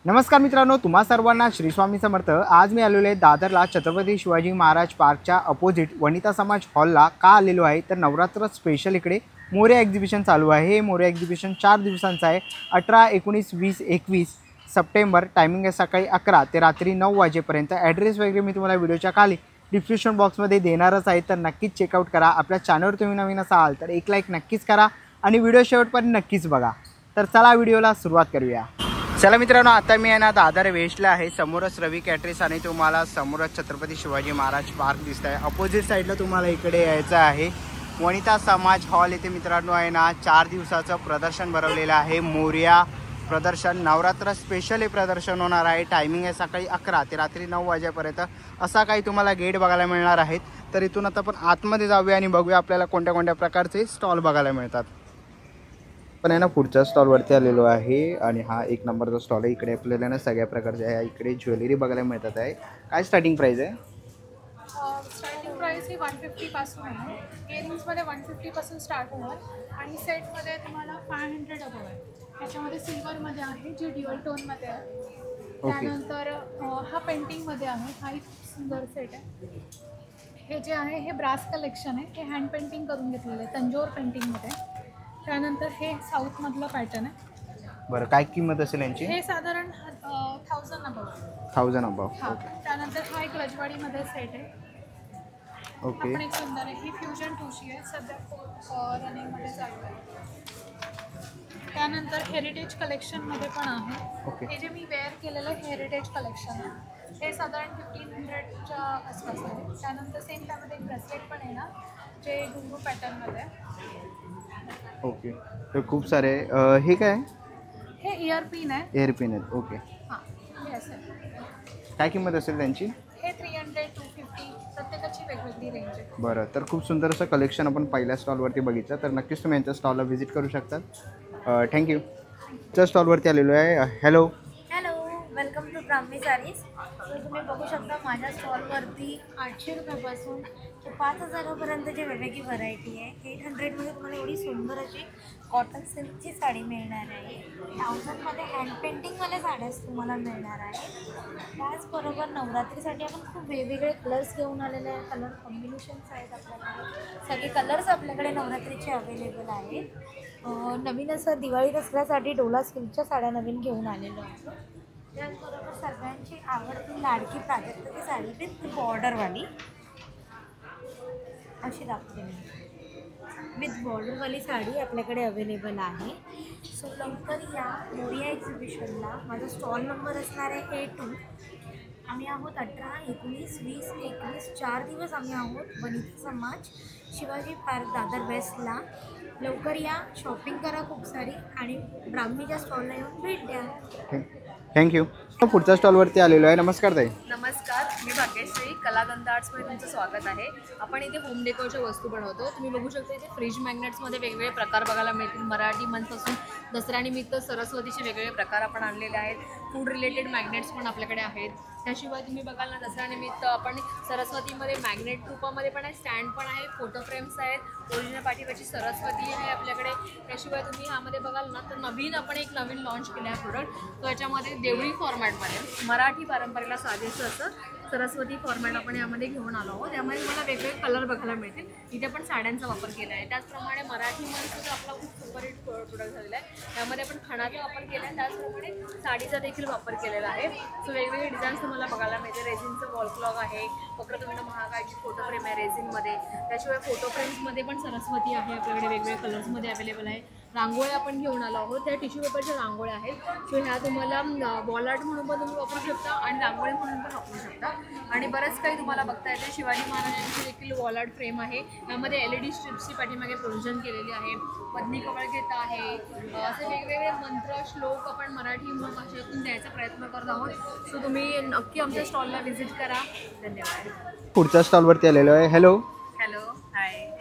नमस्कार मित्रांनो, तुम्हा सर्वांना श्री स्वामी समर्थ। आज मी आलेलो आहे दादरला छत्रपती शिवाजी महाराज पार्कच्या अपोजिट वनिता समाज हॉलला। का आलेलो आहे तर नवरात्र स्पेशल इकडे मोरया एक्झिबिशन चालू आहे। हे मोरया एक्झिबिशन 4 दिवसांचं आहे। 18, 19, 20, 21 सप्टेंबर। टायमिंग आहे सकाळी 11 ते रात्री 9 वाजेपर्यंत। ॲड्रेस वगैरे मी तुम्हाला व्हिडिओच्या खाली डिस्क्रिप्शन बॉक्समध्ये देणारच आहे, तर नक्कीच चेकआउट करा। आपल्या चॅनलवर तुम्ही नवीन असाल तर एक लाईक नक्कीच करा आणि व्हिडिओ शेवटपर्यंत नक्कीच बघा। तर चला व्हिडिओला सुरुवात करूया। चला मित्रांनो, आता मी आहे ना दादर वेस्टला आहे। समोरच रवी कॅटरेस आणि तुम्हाला समोरच छत्रपती शिवाजी महाराज पार्क दिसत आहे। अपोजिट साईडला तुम्हाला इकडे यायचं आहे। वनिता समाज हॉल येथे मित्रांनो आहे ना 4 दिवसाचं प्रदर्शन भरवलेलं आहे। मोरया प्रदर्शन नवरात्र स्पेशल हे प्रदर्शन होणार आहे। टायमिंग आहे सकाळी 11 ते रात्री 9 वाजेपर्यंत। असा काही तुम्हाला गेट बघायला मिळणार आहेत। तर इथून आता आपण आतमध्ये जाऊया आणि बघूया आपल्याला कोणत्या कोणत्या प्रकारचे स्टॉल बघायला मिळतात। पण आहे ना पुढच्या स्टॉलवरती आलेलो आहे आणि हा 1 नंबरचा स्टॉल आहे। इकडे आपल्याला ना सगळ्या प्रकारचे आहे। इकडे ज्वेलरी बघायला मिळतात आहे। काय स्टार्टिंग प्राइस आहे? स्टार्टिंग प्राइस ही 150 पासून आहे। इयरिंग्समध्ये 150 पासून स्टार्ट होणार आणि सेटमध्ये तुम्हाला 500 अबव आहे। त्याच्यामध्ये सिल्वरमध्ये आहे जी ड्युअल टोनमध्ये आहे। त्यानंतर हा पेंटिंगमध्ये आहे। हा एक सुंदर सेट आहे। हे जे आहे हे ब्रास कलेक्शन आहे। हे हँड पेंटिंग करून घेतलेलं आहे तंजोर पेंटिंगमध्ये। त्यानंतर हे साऊथ मधलं पॅटर्न आहे। बरं, काय किंमत असेल यांची? हे साधारण 1000 अबव। 1000 अबव। त्यानंतर हा एक रजवाडीमध्ये सेट आहे। ओके, पण एक सुंदर आहे। ही फ्युजन टूशी आहे, सध्या रनिंगमध्ये चालू आहे। त्यानंतर हेरिटेज कलेक्शनमध्ये पण आहे। ओके, हे जे मी वेअर केलेलं हेरिटेज कलेक्शन आहे, हे साधारण 1500च्या आसपास आहे। त्यानंतर सेम त्यामध्ये एक ब्रेसलेट पण आहे ना, जे घुंगरू पॅटर्नमध्ये आहे। ओके, तर खूप सारे हे काय? हे इयरपिन आहे। एअरपिन आहेत। ओके, हां, हे असेल। काय किंमत असेल त्यांची? हे 300, 250 प्रत्येकाची वेगवेगळी रेंज आहे। बरं, तर खूप सुंदर असं कलेक्शन आपण पहिल्या स्टॉलवरती बघितलं, तर नक्कीच तुम्ही यांच्या स्टॉलला व्हिजिट करू शकता। थँक्यू। त्या स्टॉलवरती आलेलो आहे। Hello, welcome to Brahmi Sarees. तर तुम्ही बघू शकता माझ्या स्टॉलवरती 800 रुपयापासून ते 5000पर्यंतची वेगवेगळी व्हरायटी आहे। 800मध्ये तुम्हाला एवढी सुंदर अशी कॉटन सिल्कची साडी मिळणार आहे। 1000मध्ये हँड पेंटिंगवाल्या साड्याच तुम्हाला मिळणार आहे। त्याचबरोबर नवरात्रीसाठी आपण खूप वेगवेगळे कलर्स घेऊन आलेले आहे। कलर कॉम्बिनेशन्स आहेत आपल्याकडे। सगळे कलर्स आपल्याकडे नवरात्रीचे अवेलेबल आहेत। नवीन असं दिवाळी दसऱ्यासाठी डोला सिल्कच्या साड्या नवीन घेऊन आलेलो आहे। त्याचबरोबर सगळ्यांची आवडती लाडकी प्राजक्ताची साडी विथ बॉर्डरवाली अशी दाखवते मी। विथ बॉर्डरवाली साडी आपल्याकडे अवेलेबल आहे। सो लवकर या मोरया एक्झिबिशनला। माझा स्टॉल नंबर असणार आहे A2। आम्ही आहोत 18, 19, 20, 21 4 दिवस आम्ही आहोत वनिता समाज शिवाजी पार्क दादर वेस्टला। लवकर या, शॉपिंग करा खूप सारी आणि ब्राह्मीच्या स्टॉलला येऊन भेट द्या। थँक्यू। पुढच्या स्टॉलवरती आलेलो आहे। नमस्कार ताई। नमस्कार, मी भाग्यश्री कलागंध आर्ट्समध्ये तुमचं स्वागत आहे। आपण इथे होम डेकोरच्या वस्तू बनवतो। तुम्ही बघू शकता इथे फ्रीज मॅग्नेट्समध्ये वेगवेगळे प्रकार बघायला मिळतील। मराठी मंथपासून दसऱ्यानिमित्त सरस्वतीचे वेगवेगळे प्रकार आपण आणलेले आहेत। फूड रिलेटेड मॅग्नेट्स पण आपल्याकडे आहेत। त्याशिवाय तुम्ही बघाल ना दसऱ्यानिमित्त आपण सरस्वतीमध्ये मॅग्नेट रूपामध्ये पण आहे, स्टँड पण आहे, फोटो फ्रेम्स आहेत, ओरिजिनल पाठीवरची सरस्वती आहे आपल्याकडे। त्याशिवाय तुम्ही ह्यामध्ये बघाल ना तर एक नवीन लॉन्च केलं आहे प्रोडक्ट। तो याच्यामध्ये देवळी फॉर्मॅटमध्ये मराठी पारंपरेला साजेसं असं सरस्वती फॉर्मॅट आपण यामध्ये घेऊन आलो आहोत। त्यामध्ये मला वेगवेगळे कलर बघायला मिळतील। इथे पण साड्यांचा वापर केला आहे। त्याचप्रमाणे मराठीमध्ये सुद्धा आपला खूप सुपरहिट प्रोडक्ट झालेला आहे। त्यामध्ये आपण खणाचा वापर केला आहे, त्याचप्रमाणे साडीचा देखील वापर केलेला आहे। सो वेगवेगळे डिझाईन्स तुम्हाला बघायला मिळते। रेझिनचं वॉल क्लॉक आहे, वक्रतुंड महाकायची फोटो फ्रेम आहे रेझिनमध्ये। त्याशिवाय फोटो फ्रेम्समध्ये पण सरस्वती आहे आपल्याकडे, वेगवेगळ्या कलर्समध्ये अवेलेबल आहे। रांगोळ्या आपण घेऊन आलो आहोत। त्या टिश्यू पेपरच्या रांगोळ्या आहेत। सो ह्या तुम्हाला वॉल आर्ट म्हणून पण तुम्ही वापरू शकता आणि रांगोळी म्हणून पण वापरू शकता। आणि बरंच काही तुम्हाला बघता येते। शिवाजी महाराजांची देखील वॉल आर्ट फ्रेम आहे। यामध्ये LED स्ट्रिप्सची पाठीमागे प्रोव्हिजन केलेली आहे। पद्मी कवळ घेता आहे। असे वेगवेगळे मंत्र श्लोक आपण मराठी मूळ भाषेतून द्यायचा प्रयत्न करत आहोत। सो तुम्ही नक्की आमच्या स्टॉलला व्हिजिट करा। धन्यवाद। पुढच्या स्टॉलवरती आलेलो आहे। हॅलो,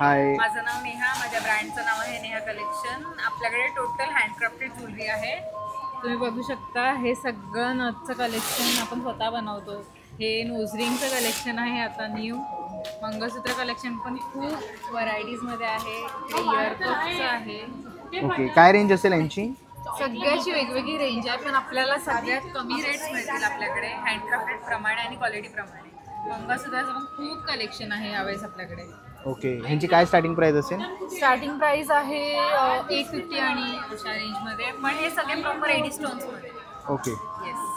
हाय, माझं नाव नेहा, माझ्या ब्रँडचं नाव आहे नेहा कलेक्शन। आपल्याकडे टोटल हँडक्राफ्टेड ज्वेलरी आहे। तुम्ही बघू शकता हे सगळं नथचं कलेक्शन आपण स्वतः बनवतो। हे नोजरिंगचं कलेक्शन आहे आता न्यू। मंगळसूत्र कलेक्शन पण खूप व्हरायटीजमध्ये आहे। इयरकपचं आहे। ओके, काय रेंज असेल यांची? सगळ्याची वेगवेगळी रेंज आहे, पण आपल्याला सगळ्यात कमी रेट्स मिळतील आपल्याकडे हँडक्राफ्टेड प्रमाणे आणि क्वालिटी प्रमाणे. मंगळसूत्राचं पण खूप कलेक्शन आहे यावेळेस आपल्याकडे. ओके, ह्यांची काय स्टार्टिंग प्राइस असेल? स्टार्टिंग प्राइस आहे 850 आणि अशा रेंजमध्ये, पण हे सगळे प्रॉपर 80 स्टोन्समध्ये. Okay, yes.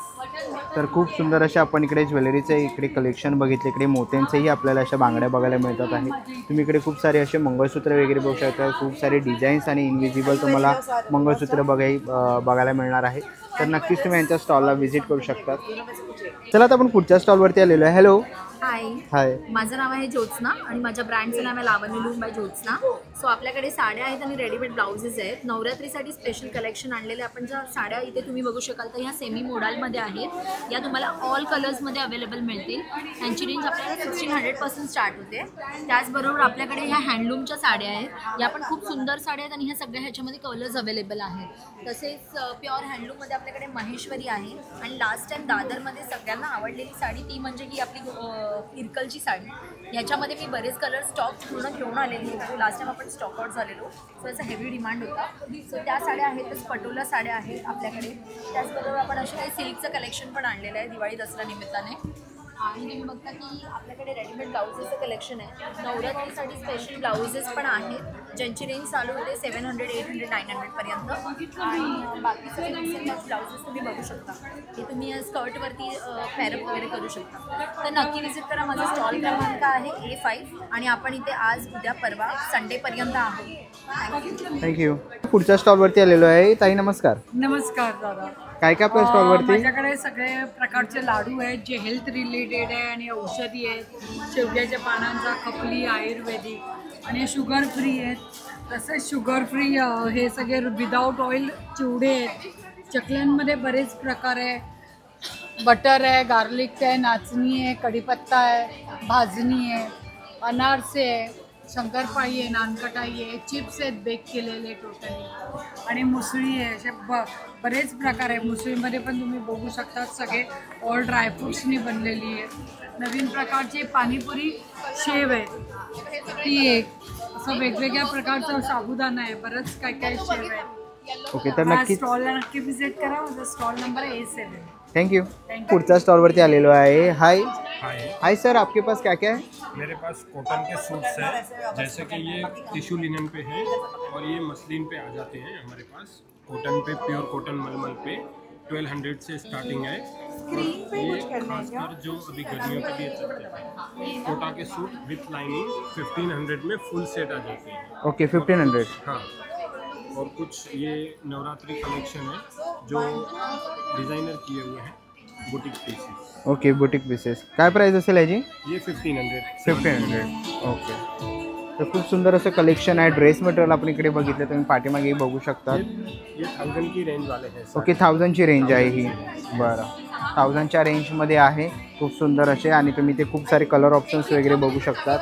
तर खूप सुंदर असे आपण इकडे ज्वेलरीचे इकडे कलेक्शन बघितले. इकडे मोत्यांचेही आपल्याला अशा बांगड्या बघायला मिळतात आहे. तुम्ही इकडे खूप सारे असे मंगळसूत्र वगैरे बघू शकता. खूप सारे डिझाईन्स आणि इनविजिबल तुम्हाला मंगळसूत्र बघायला मिळणार आहे. तर नक्कीच तुम्ही यांच्या स्टॉलला व्हिजिट करू शकता. चला आता आपण पुढच्या स्टॉलवरती आलेलो आहे. हॅलो. हाय, हाय. माझं नाव आहे ज्योत्स्ना आणि माझ्या ब्रँडचं नाव आहे लावण्य लूम बाय ज्योत्स्ना. सो आपल्याकडे साड्या आहेत आणि रेडीमेड ब्लाउजेस आहेत. नवरात्रीसाठी स्पेशल कलेक्शन आणलेले आपण. ज्या साड्या इथे तुम्ही बघू शकाल तर ह्या सेमी मोडालमध्ये आहेत. या तुम्हाला ऑल कलर्समध्ये अवेलेबल मिळतील. त्यांची रेंज आपल्याला 1600 स्टार्ट होते. त्याचबरोबर आपल्याकडे ह्या हँडलूमच्या साड्या आहेत. या पण खूप सुंदर साड्या आहेत आणि ह्या सगळ्या ह्याच्यामध्ये कलर्स अवेलेबल आहेत. तसेच प्युअर हँडलूममध्ये आपल्याकडे महेश्वरी आहे. आणि लास्ट टाइम दादरमध्ये सगळ्यांना आवडलेली साडी ती म्हणजे ही आपली इरकलची साडी. याच्यामध्ये मी बरेच कलर स्टॉक पूर्ण घेऊन आलेली आहे. लास्ट टाइम आपण स्टॉक आउट झालेलो, सो याचा हेवी डिमांड होता. सो त्या साड्या आहेतच. पटोला साड्या आहेत आपल्याकडे. त्याचबरोबर आपण असे काही सिल्कचं कलेक्शन पण आणलेलं आहे दिवाळी दसरा निमित्ताने. आणि तुम्ही बघता की आपल्याकडे रेडीमेड ब्लाउजेसचं कलेक्शन आहे. नवरात्रीसाठी स्पेशल ब्लाउजेस पण आहेत ज्यांची रेंज चालू होते 700, 800, 900 पर्यंत. आणि बाकी सगळे ब्लाउजेस तुम्ही बघू शकता. हे तुम्ही स्कर्टवरती पॅरअप वगैरे करू शकता. तर नक्की विजिट करा. माझा स्टॉल क्रमांक आहे A5 आणि आपण इथे आज उद्या परवा संडेपर्यंत आहोत. थँक्यू. पुढच्या स्टॉलवरती आलेलो आहे. ताई नमस्कार. नमस्कार दादा. काय काय आपल्या स्टॉलवरती? माझ्याकडे सगळे प्रकारचे लाडू आहेत जे हेल्थ रिलेटेड आहे आणि औषधी आहेत. शेवग्याच्या पानांचा, खपली, आयुर्वेदिक आणि शुगर फ्री आहेत. तसेच शुगर फ्री हे सगळे विदाऊट ऑइल चिवडे आहेत. चकल्यांमध्ये बरेच प्रकार आहे. बटर आहे, गार्लिक आहे, नाचणी आहे, कढीपत्ता आहे, भाजणी आहे, अनारसे आहे, शंकरपाळी आहे, नानकटाई आहे, चिप्स आहेत बेक केलेले टोटली, आणि मुसळी आहे. असे बरेच प्रकार आहे. मुसळीमध्ये पण तुम्ही बघू शकता सगळे ऑल ड्रायफ्रूट्सनी बनलेली आहे. नवीन प्रकारची पाणीपुरी शेव आहे ती एक. असं वेगवेगळ्या प्रकारचा साबुदाणा आहे. बरंच काय काय शेव आहे. ओके, तर नक्की स्टॉलला नक्की व्हिजिट करा. माझा stall number A7. Thank you. पुढच्या स्टॉलवरती आलेलो आहे. हाय हाय सर, आपके पास क्या क्या है? मेरे पास कॉटन के सूट्स हैं, जैसे कि ये टिश्यू लिनन पे है और ये मसलिन पे आ जाते हैं हमारे पास. कॉटन पे, प्योर कॉटन मलमल पे 1200 से स्टार्टिंग है. और ये खासकर जो अभी गर्मियों के लिए चलते हैं कोटा के सूट विथ लाइनिंग 1500 में फुल सेट आ जाते हैं. ओके, 1500. हाँ, और कुछ ये नवरात्रि कलेक्शन है जो डिज़ाइनर किए हुए हैं, boutique pieces. Okay, boutique pieces. काय प्राइस असेल याची? ये 1500. 1500. ओके, तर खूप सुंदर असं कलेक्शन आहे. ड्रेस मटेरियल आपण इकडे बघितलं, तुम्ही पाठीमागे बघू शकता. ये 1000 की रेंज वाले हैं. ओके, 1000ची रेंज आहे ही. बरं, 1000च्या रेंजमध्ये आहे. खूप सुंदर असे, आणि तुम्ही ते खूप सारे कलर ऑप्शन्स वगैरे बघू शकतात.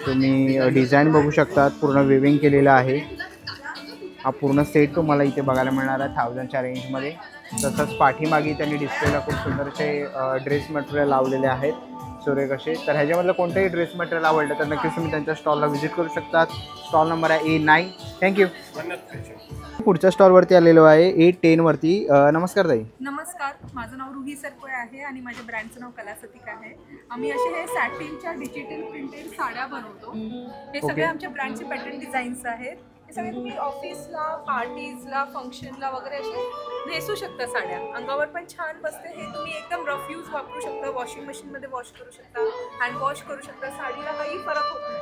तुम्ही डिझाईन बघू शकतात. पूर्ण वेविंग केलेलं आहे. हा पूर्ण सेट तुम्हाला इथे बघायला मिळणार आहे 1000च्या रेंजमध्ये. तसंच पाठीमागे त्यांनी डिस्प्लेला खूप सुंदर असे ड्रेस मटेरियल लावलेले आहेत सुरेख असे. तर ह्याच्यामधलं कोणतंही ड्रेस मटेरियल आवडलं तर नक्कीच तुम्ही त्यांच्या स्टॉलला व्हिजिट करू शकतात. स्टॉल नंबर आहे A9. थँक्यू. पुढच्या स्टॉलवरती आलेलो आहे A10वरती. नमस्कार ताई. नमस्कार, माझं नाव रुही सरकोय आहे आणि माझ्या ब्रँडचं नाव कलासतिक आहे. आम्ही असे हे सॅटिनच्या डिजिटल प्रिंटेड साड्या बनवतो. हे सगळे आमच्या ब्रँडचे पॅटर्न डिझाईन्स आहेत. हे सगळे तुम्ही ऑफिसला, पार्टीजला, फंक्शनला वगैरे असे नेसू शकता साड्या. अंगावर पण छान बसते. हे तुम्ही एकदम रफ यूज वापरू शकता. वॉशिंग मशीनमध्ये वॉश करू शकता, हँड वॉश करू शकता. साडीला काही फरक होत नाही,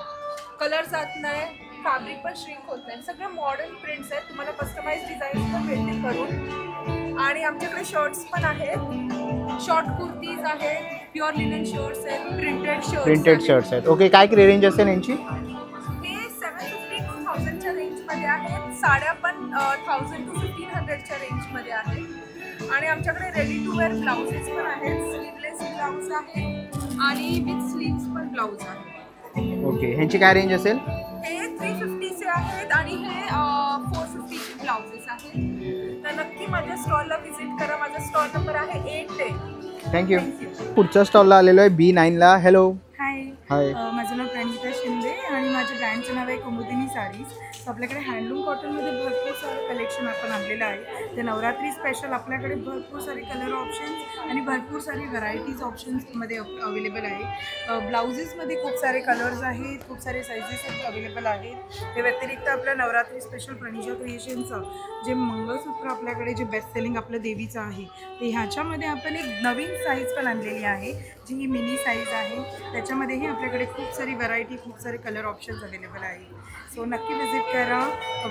कलर जात नाही, फॅब्रिक पण श्रिंक होत नाही. सगळे मॉडर्न प्रिंट्स आहेत. तुम्हाला कस्टमाइज डिझाईन्स पण भेटतील करून. आणि आमच्याकडे शर्ट्स पण आहेत. शॉर्ट कुर्तीज आहेत, प्युअर लिनन शर्ट्स आहेत, प्रिंटेड शर्ट्स आहेत. ओके, काय रेंज असेल यांची? हे 750 to 1000च्या रेंजमध्ये आहेत. साड्या पण 1000 to 1500च्या रेंजमध्ये आहेत. आणि आमच्याकडे रेडी टू वेअर ब्लाउजेस पण आहेत. स्लीवलेस ब्लाऊज आहे आणि विथ स्लीव्स पण ब्लाऊज आहे. ओके, ह्यांची काय रेंज असेल? हे 350चे आहेत आणि हे 450चे ब्लाउजेस आहेत. तर नक्की माझ्या स्टॉलला व्हिजिट करा. माझा स्टॉल नंबर आहे 810. थँक्यू. पुढच्या स्टॉलला आलेलो आहे B9ला. हॅलो. हाय, हाय. माझं नाव प्रणिता शिंदे आणि माझ्या ब्रँडचं नाव आहे कुमुदिनी साडीज. सो आपल्याकडे हँडलूम कॉटनमध्ये भरपूर सारं कलेक्शन आपण आणलेलं आहे. ते नवरात्री स्पेशल आपल्याकडे भरपूर सारे कलर ऑप्शन्स आणि भरपूर सारी व्हरायटीज ऑप्शन्समध्ये अवेलेबल आहे. ब्लाउजेसमध्ये खूप सारे कलर्स आहेत, खूप सारे साईजेस अवेलेबल आहेत. त्या व्यतिरिक्त आपल्या नवरात्री स्पेशल प्रणिजा क्रिएशनचं जे मंगळसूत्र आपल्याकडे जे बेस्ट सेलिंग आपलं देवीचं आहे, ते ह्याच्यामध्ये आपण एक नवीन साईज पण आणलेली आहे, जी ही मिनी साईज आहे. त्याच्यामध्येही आपल्याकडे खूप सारी व्हरायटी, खूप सारे कलर ऑप्शन्स अवेलेबल आहे. सो नक्की विजिट करा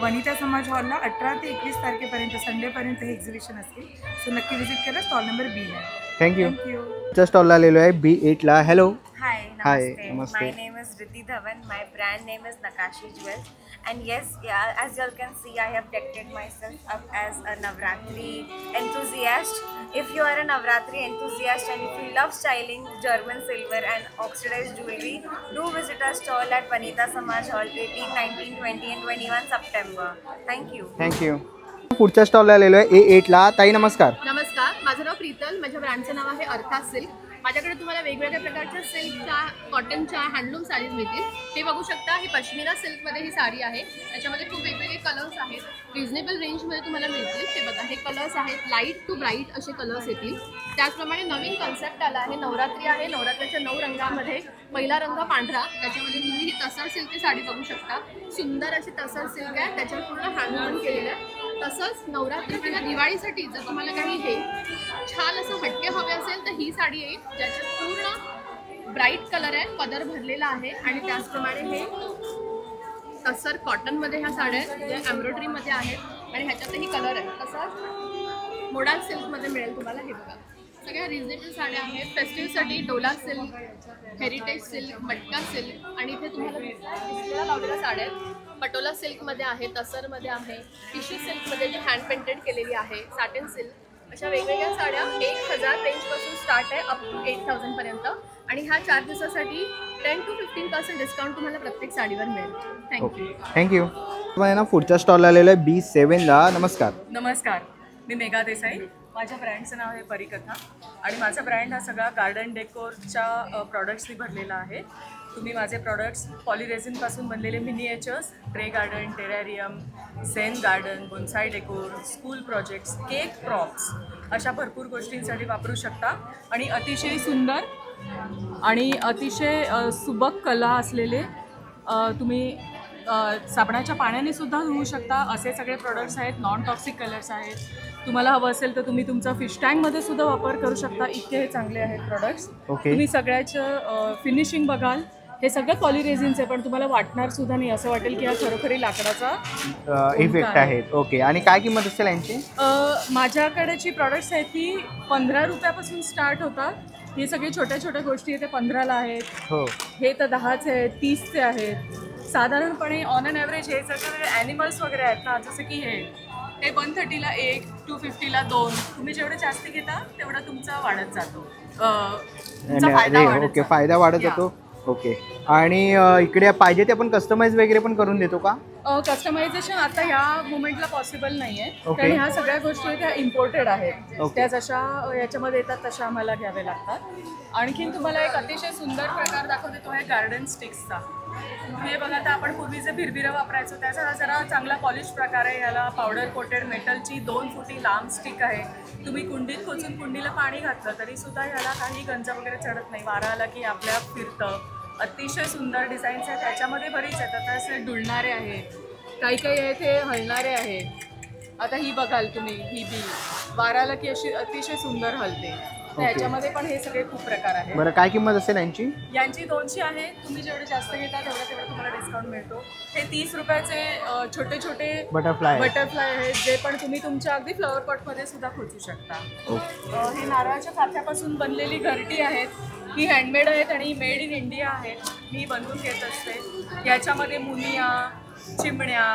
वनिता समाज हॉलला. 18 ते 21 तारखेपर्यंत संडेपर्यंत हे एक्झिबिशन असेल. सो नक्की विजिट करा. स्टॉल नंबर B आहे. थँक्यू. थँक्यू. स्टॉलला आलेलो आहे B8ला. Hello. Hi, Hi, namaste. namaste. My name is Riddhi Dhawan. My brand name is Nakashi Jewels. And yes, yeah, as you all can see, I have decked myself up as a Navratri enthusiast. If you are a Navratri enthusiast and if you love styling German silver and oxidized jewelry, do visit our stall at Vanita Samaj Hall 18, 19, 20 and 21 September. Thank you. Thank you. पुढच्या स्टॉलला आलेलो आहे A8ला. ताई नमस्कार. नमस्कार, माझं नाव प्रीतल. माझ्या ब्रँडचं नाव आहे अर्था सिल्क. माझ्याकडे तुम्हाला वेगवेगळ्या प्रकारच्या सिल्कच्या, कॉटनच्या, हँडलूम साडीज मिळतील. हे बघू शकता, ही पश्मिना सिल्कमध्ये ही साडी आहे. त्याच्यामध्ये खूप वेगवेगळे कलर्स आहेत, रिजनेबल रेंजमध्ये तुम्हाला मिळतील. ते बघा, हे कलर्स आहेत, लाईट टू ब्राईट असे कलर्स येतील. त्याचप्रमाणे नवीन कन्सेप्ट आला आहे, नवरात्री आहे. नवरात्रीच्या 9 रंगामध्ये पहिला रंग पांढरा, त्याच्यामध्ये तुम्ही ही तसर सिल्कची साडी बघू शकता. सुंदर अशी तसर सिल्क आहे, त्याच्यावर पूर्ण हँडलूम केलेलं आहे. तसंच नवरात्री किंवा दिवाळीसाठी जर तुम्हाला काही हे छान असं हटके हवे असेल तर ही साडी येईल, ज्याच्यात पूर्ण ब्राईट कलर आहे, पदर भरलेला आहे. आणि त्याचप्रमाणे हे तसर कॉटनमध्ये ह्या साड्या आहेत, ज्या एम्ब्रॉयडरीमध्ये आहेत आणि ह्याच्यातही कलर आहे. तसंच मोडाल सिल्कमध्ये मिळेल तुम्हाला. हे बघा, सगळ्या रिजनेबल साड्या आहेत. फेस्टिवसाठी डोला सिल्क, हेरिटेज सिल्क, मटका सिल्क आणि इथे तुम्हाला डिस्प्लेला लावलेल्या साड्या आहेत. पटोला सिल्कमध्ये आहे, तसरमध्ये आहे, टिश्यू सिल्कमध्ये जी हँड पेंटेड केलेली आहे, साटिन सिल्क, अशा वेगवेगळ्या साड्या 1000 रेंजपासून स्टार्ट आहे अप टू 8000पर्यंत. आणि ह्या 4 दिवसासाठी 10 to 15% डिस्काउंट तुम्हाला प्रत्येक साडीवर मिळेल. थँक्यू. थँक्यू. तुम्हाला ना पुढच्या स्टॉलला आलेलो आहे B7ला. नमस्कार. नमस्कार, मी मेघा देसाई. माझ्या ब्रँडचं नाव आहे परिकथा आणि माझा ब्रँड हा सगळा गार्डन डेकोरच्या प्रॉडक्ट्सनी भरलेला आहे. तुम्ही माझे प्रॉडक्ट्स पॉलिरेझिनपासून बनलेले miniatures, tray garden, terrarium, zen garden, bonsai decor, school projects, cake props अशा भरपूर गोष्टींसाठी वापरू शकता. आणि अतिशय सुंदर आणि अतिशय सुबक कला असलेले तुम्ही साबणाच्या पाण्याने सुद्धा धुवू शकता असे सगळे प्रोडक्ट्स आहेत. नॉन टॉक्सिक कलर्स आहेत. तुम्हाला हवं असेल तर तुम्ही तुमचा फिश टँकमध्ये सुद्धा वापर करू शकता. इतके हे चांगले आहेत प्रोडक्ट्स. तुम्ही सगळ्याचं फिनिशिंग बघाल, हे सगळं पॉलिरेझिनचं आहे, पण तुम्हाला वाटणार सुद्धा नाही, असं वाटेल की हा खरोखरी लाकडाचा इफेक्ट आहे. ओके. आणि काय किंमत असेल यांची? माझ्याकडेची प्रॉडक्ट्स आहेत ती 15 रुपयापासून स्टार्ट होतात. हे सगळे छोट्या छोट्या गोष्टी आहेत, ते 15ला आहेत. हो. हे तर 10चे आहेत, 30चे आहेत. साधारणपणे ऑन अन ॲव्हरेज हे सगळे ॲनिमल्स वगैरे आहेत ना, जसं की हे 130ला 1, 250ला 2. तुम्ही जेवढे जास्त घेता तेवढा तुमचा वाढत जातो, ओके, फायदा वाढत जातो. ओके. आणि इकडे पाहिजे ते आपण कस्टमाइज वगैरे पण करून देतो का? कस्टमायझेशन आता ह्या मोमेंटला पॉसिबल नाही आहे, कारण ह्या सगळ्या गोष्टी त्या इम्पोर्टेड आहेत. त्या जशा याच्यामध्ये येतात तशा आम्हाला घ्यावे लागतात. आणखीन तुम्हाला एक अतिशय सुंदर प्रकार दाखवते, तो आहे गार्डन स्टिक्सचा. हे बघा, आता आपण पूर्वी जे भिरभिरं वापरायचो त्याचा हा जरा चांगला पॉलिश प्रकार आहे. याला पावडर कोटेड मेटलची 2 फुटी लांब स्टिक आहे. तुम्ही कुंडीत खोचून कुंडीला पाणी घातलं तरी सुद्धा ह्याला काही गंज वगैरे चढत नाही. वारा आला की आपल्या फिरतं. अतिशय सुंदर डिझाईन्स आहेत. त्याच्यामध्ये बरीच आहेत. आता असे डुलणारे आहेत, काही काही आहेत हे हलणारे आहेत. आता ही बघाल तुम्ही, ही बी वारा आला की अशी अतिशय सुंदर हलते. त्याच्यामध्ये पण हे सगळे खूप प्रकार आहेत. बरं, काय किंमत असेल यांची? यांची 200 आहे. तुम्ही जेवढे जास्त घेता तेवढा तुम्हाला डिस्काउंट मिळतो. हे 30 रुपयाचे छोटे छोटे बटरफ्लाय आहेत, जे पण तुम्ही तुमच्या अगदी फ्लॉवर पॉटमध्ये सुद्धा खोचू शकता. हे नारळाच्या काथ्यापासून बनलेली घरटी आहेत. ही हँडमेड आहेत आणि मेड इन इंडिया आहेत. मी बनवून घेत असते. याच्यामध्ये मुनिया, चिमण्या,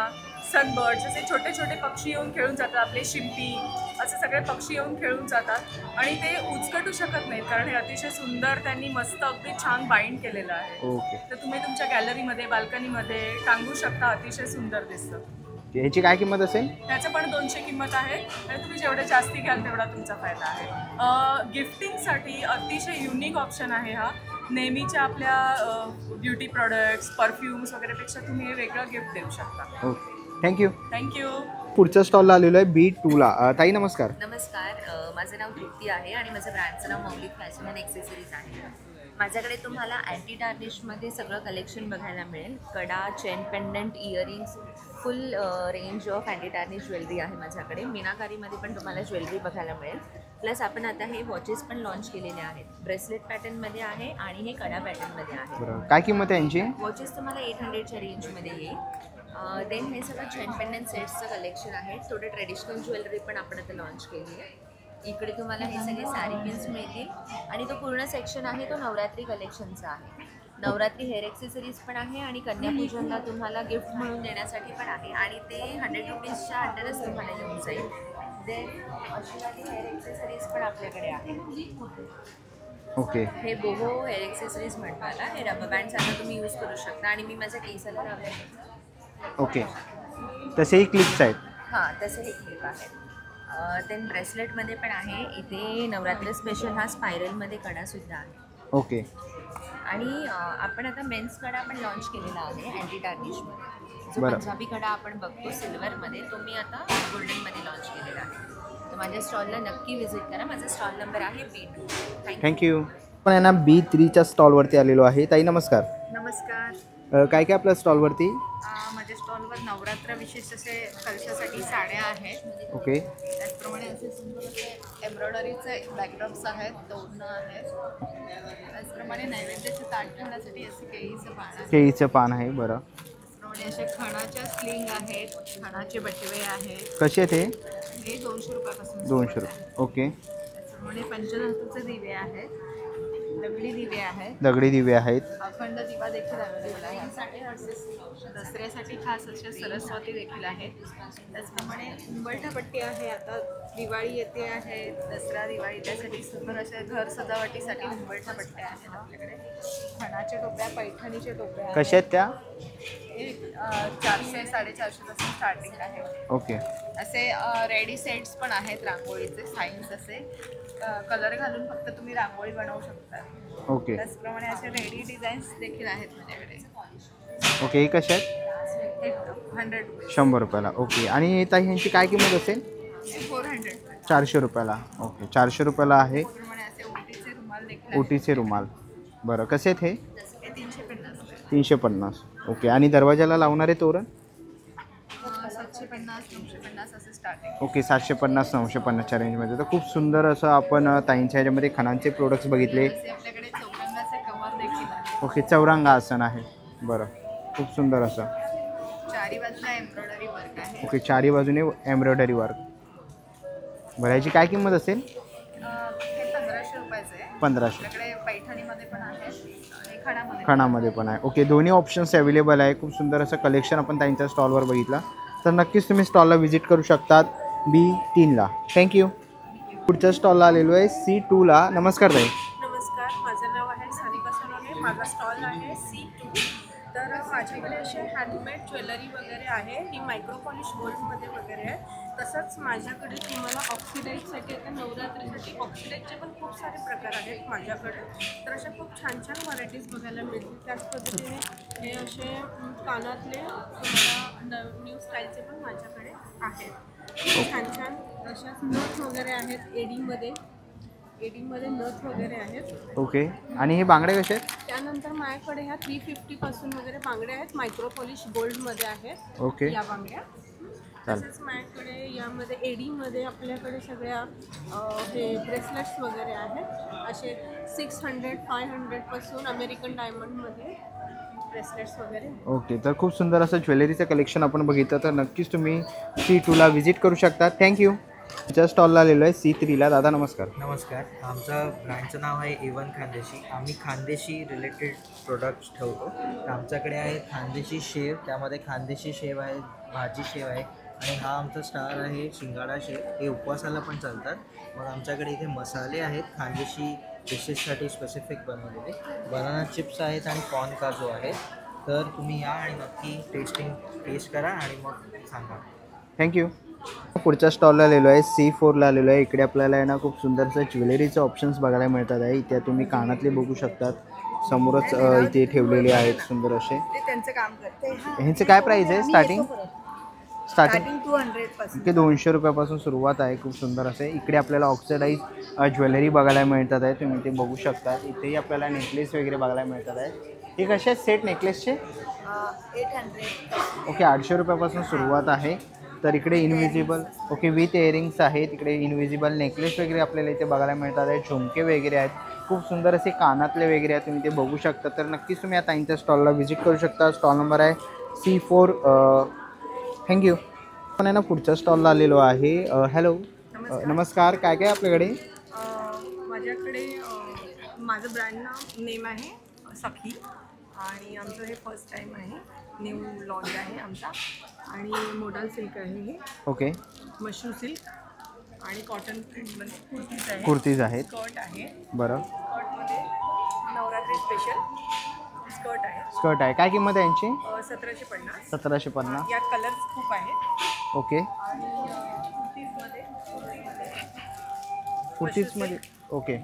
सनबर्ड्स असे छोटे छोटे पक्षी येऊन खेळून जातात. आपले शिंपी असे सगळे पक्षी येऊन खेळून जातात आणि ते उचकटू शकत नाहीत, कारण हे अतिशय सुंदर त्यांनी मस्त अगदी छान बाइंड केलेलं आहे. तर तुम्ही तुमच्या गॅलरीमध्ये, बाल्कनीमध्ये टांगू शकता. अतिशय सुंदर दिसतं. याची काय किंमत असेल? त्याचं पण 200 किंमत आहे आणि तुम्ही जेवढे जास्ती घ्याल तेवढा तुमचा फायदा आहे. गिफ्टिंगसाठी अतिशय युनिक ऑप्शन आहे हा. नेहमीच्या आपल्या ब्युटी प्रोडक्ट्स, परफ्यूम्स वगैरेपेक्षा तुम्ही हे वेगळं गिफ्ट देऊ शकता. Okay, thank you. थँक्यू. पुढच्या स्टॉलला आलेलो आहे B2ला. ताई नमस्कार. नमस्कार, माझं नाव तृप्ती आहे आणि माझं ब्रँडचं नाव मौलिक फॅशन अँड एक्सेसरीज आहे. माझ्याकडे तुम्हाला अँटी टार्निशमध्ये सगळं कलेक्शन बघायला मिळेल. कडा, chain pendant, earrings, full range of anti tarnish jewellery आहे माझ्याकडे. मीनाकारीमध्ये पण तुम्हाला ज्वेलरी बघायला मिळेल. प्लस आपण आता हे वॉचेस पण लॉन्च केलेले आहेत. ब्रेसलेट पॅटर्नमध्ये आहे आणि हे कडा पॅटर्नमध्ये आहे. बरं, काय किंमत आहे यांची? वॉचेस तुम्हाला 800च्या रेंजमध्ये येईल. देन हे सगळं चेन पेंडंट सेट्सचं कलेक्शन आहे. थोडं ट्रेडिशनल ज्वेलरी पण आपण आता लॉन्च केली आहे. इकडे तुम्हाला हे सगळे साडी पिन्स मिळतील आणि तो पूर्ण सेक्शन आहे तो नवरात्री कलेक्शनचा आहे. नवरात्री हेअर एक्सेसरीज पण आहे आणि कन्यापूजनला तुम्हाला गिफ्ट म्हणून देण्यासाठी पण आहे आणि ते 100 रुपीजच्या अंडरच तुम्हाला येऊन जाईल. देन अशी हेअर एक्सेसरीज पण आपल्याकडे आहे. ओके, हे बोहो हेअर एक्सेसरीज म्हणतात. हे रबर बँडसारखं तुम्ही यूज करू शकता आणि मी माझ्या केसाला लावले. ओके, तसेही क्लिप्स आहेत. हां, तसे हे क्लिप आहेत. देन ब्रेसलेटमध्ये पण आहे. इथे नवरात्र स्पेशल हा स्पायरलमध्ये कडासुद्धा आहे. ओके, आणि आपण आता मेन्स कडा पण लॉन्च केलेला आहे अँटी टार्निशमध्ये. जो बरं. पंजाबी कडा आपण बघतो सिल्वरमध्ये, तो मी आता गोल्डनमध्ये लॉन्च केलेला आहे. तर माझ्या स्टॉलला नक्की व्हिजिट करा. माझा स्टॉल नंबर आहे B2. थँक्यू. पण आहे ना B3च्या स्टॉलवरती आलेलो आहे. ताई नमस्कार. नमस्कार. काय काय आपल्या स्टॉलवरती? माझ्या स्टॉलवर नवरात्र विशेष असे कलशासाठी साड्या आहेत. ओके, त्याचप्रमाणे असे सुंदर असे एम्ब्रॉयडरीचे बॅकड्रॉप्स आहेत, तोरणं आहेत. त्याचप्रमाणे नैवेद्याचे ताट ठेवण्यासाठी असे केळीचं पान आहे. केळीचं पान आहे. बरं, त्याचप्रमाणे असे खणाच्या स्लिंग आहेत, खणाचे बटवे आहेत. कसे आहेत हे? हे 200 रुपयापासून 200 रुपये. ओके, त्याचप्रमाणे पंचधातूचे दिवे आहेत, दगडी दिवे आहेत, दगडी दिवे आहेत. अखंड दिवा देखील अवेलेबल आहे. दसऱ्यासाठी खास अशा सरस्वती देखील आहेत. त्याचप्रमाणे उंबरठा आहे. आता दिवाळी येते आहे, दसरा दिवाळी, त्यासाठी सुंदर अशा घर सजावटीसाठी उंबरठा पट्ट्या आहेत आपल्याकडे. खणाच्या टोप्या, पैठणीच्या टोप्या आहेत. कशा आहेत त्या? हे 400 450 पासून स्टार्टिंग आहे. ओके, असे रेडी सेट्स पण आहेत रांगोळीचे, साईन्स असे कलर घालून फक्त तुम्ही रांगोळी बनवू शकता. ओके, त्याचप्रमाणे असे रेडी डिझाईन्स देखील आहेत माझ्याकडे. ओके. हे कशा आहेत? एक 100 रुपये. 100 रुपयाला. ओके, आणि ताई ह्यांची काय किंमत असेल? 400. 400 रुपयाला. ओके, 400 रुपयाला आहे. त्याचप्रमाणे असे ओटीचे रुमाल देखील आहेत. ओटीचे रुमाल. बरं, कसे आहेत हे? हे 350. 350. ओके, आणि दरवाजाला लावणारे तोरण? 750 950 असे स्टार्टिंग. ओके, 750 950च्या रेंजमध्ये. तर खूप सुंदर असं आपण ताईंच्या ह्याच्यामध्ये खणांचे प्रोडक्ट्स बघितले. असे आपल्याकडे चौरंगाचे कवर देखील आहेत. ओके, चौरंगा आसन आहे. बरं, खूप सुंदर असं. चारी बाजूला एम्ब्रॉयडरी वर्क आहे. ओके, चारी बाजूने एम्ब्रॉयडरी वर्क. बरं, ह्याची काय किंमत असेल? हे 1500 रुपयाचे आहे. 1500. आपल्याकडे पैठणीमध्ये पण आहे आणि खणामध्ये. खणामध्ये पण आहे. ओके, दोन्ही ऑप्शन्स अवेलेबल आहे. खूप सुंदर असं कलेक्शन आपण त्यांच्या स्टॉलवर बघितलं. तर नक्कीच तुम्ही स्टॉलला व्हिजिट करू शकतात B3ला. थँक्यू. पुढच्या स्टॉलला आलेलो आहे C2ला. नमस्कार ताई. नमस्कार, माझं नाव आहे सानिका सोनवणे. माझा स्टॉल आहे C2. तर माझ्याकडे असे हँडमेड ज्वेलरी वगैरे आहे. ही मायक्रो पॉलिश गोल्डमध्ये वगैरे आहे. तसंच माझ्याकडे तुम्हाला ऑक्सिडाईजसाठी, आता नवरात्रीसाठी ऑक्सिडाईजचे पण खूप सारे प्रकार आहेत माझ्याकडे. तर अशा खूप छान छान व्हरायटीज बघायला मिळतील. त्याच पद्धतीने हे असे कानातले तुम्हाला न्यू स्टाईलचे पण माझ्याकडे आहेत. छान छान अशाच नथ वगैरे आहेत. एडीमध्ये नथ वगैरे आहेत. ओके, आणि हे बांगडे कसे आहेत? त्यानंतर माझ्याकडे ह्या 350 पासून वगैरे बांगड्या आहेत. मायक्रो पॉलिश गोल्डमध्ये आहेत. ओके, या बांगड्या. चालेल. तसेच माझ्याकडे यामध्ये एडीमध्ये आपल्याकडे सगळ्या हे ब्रेसलेट्स वगैरे आहेत. असे 600 500 पासून अमेरिकन डायमंडमध्ये ब्रेसलेट्स वगैरे. ओके, तर खूप सुंदर असं ज्वेलरीचं कलेक्शन आपण बघितलं. तर नक्कीच तुम्ही C2ला व्हिजिट करू शकता. थँक्यू. तुमच्या स्टॉलला आलेलो आहे C3ला. दादा नमस्कार. नमस्कार. आमचं ब्रँडचं नाव आहे A1 खानदेशी. आम्ही खानदेशी रिलेटेड प्रोडक्ट्स ठेवतो. तर आमच्याकडे आहे खानदेशी शेव, त्यामध्ये खानदेशी शेव आहे, भाजी शेव आहे, आणि हा आमचा स्टार आहे शिंगाडा शेव. हे उपवासाला पण चालतात. मग आमच्याकडे इथे मसाले आहेत खानदेशी डिशेससाठी स्पेसिफिक बनवलेले. बनाना चिप्स आहेत आणि कॉर्न काजू आहे. तर तुम्ही या आणि नक्की टेस्ट करा आणि मग सांगा. थँक्यू. पुढच्या स्टॉलला आलेलो आहे C4ला आलेलो आहे. इकडे आपल्याला आहे ना खूप सुंदरसं ज्वेलरीचे ऑप्शन्स बघायला मिळतात आहे. इथे तुम्ही कानातले बघू शकतात. समोरच इथे ठेवलेले आहेत सुंदर असे. ते त्यांचं काम करते. ह्यांचं काय प्राईस आहे स्टार्टिंग? स्टार्टिंग 200 पासून. इथे 200 रुपयापासून सुरुवात आहे. खूप सुंदर असे इकडे आपल्याला ऑक्सिडाईज ज्वेलरी बघायला मिळतात आहे. तुम्ही ते बघू शकता. इथेही आपल्याला नेकलेस वगैरे बघायला मिळतात आहे. हे कसे आहेत सेट नेकलेसचे? 800. ओके 800 रुपयापासून सुरुवात आहे. तर इकडे इनविजिबल ओके विथ इयरिंग्स आहेत. इकडे इनविजिबल नेकलेस वगैरे आपल्याला इथे बघायला मिळतात आहे. झुमके वगैरे आहेत. खूप सुंदर असे कानातले वगैरे आहेत. तुम्ही ते बघू शकता. तर नक्कीच तुम्ही आता ताईंच्या स्टॉलला व्हिजिट करू शकता. स्टॉल नंबर आहे C4. थँक्यू. आपण आहे ना पुढच्या स्टॉलला आलेलो आहे. हॅलो नमस्कार. काय काय आपल्याकडे? माझ्याकडे माझं ब्रँड नेम आहे सखी आणि आमचं हे फर्स्ट टाईम आहे. न्यू लॉन्च आहे आमचा आणि मोडाल सिल्क आहे हे. ओके मशरू सिल्क आणि कॉटन प्रिंटमध्ये कुर्तीज आहे. कुर्तीज आहेत. स्कर्ट आहे. बरं स्कर्टमध्ये नवरात्री स्पेशल स्कर्ट आहे. स्कर्ट आहे. काय किंमत आहे यांची? 1750. 1750. यात कलर्स खूप आहेत. ओके आणि कुर्तीजमध्ये ओके.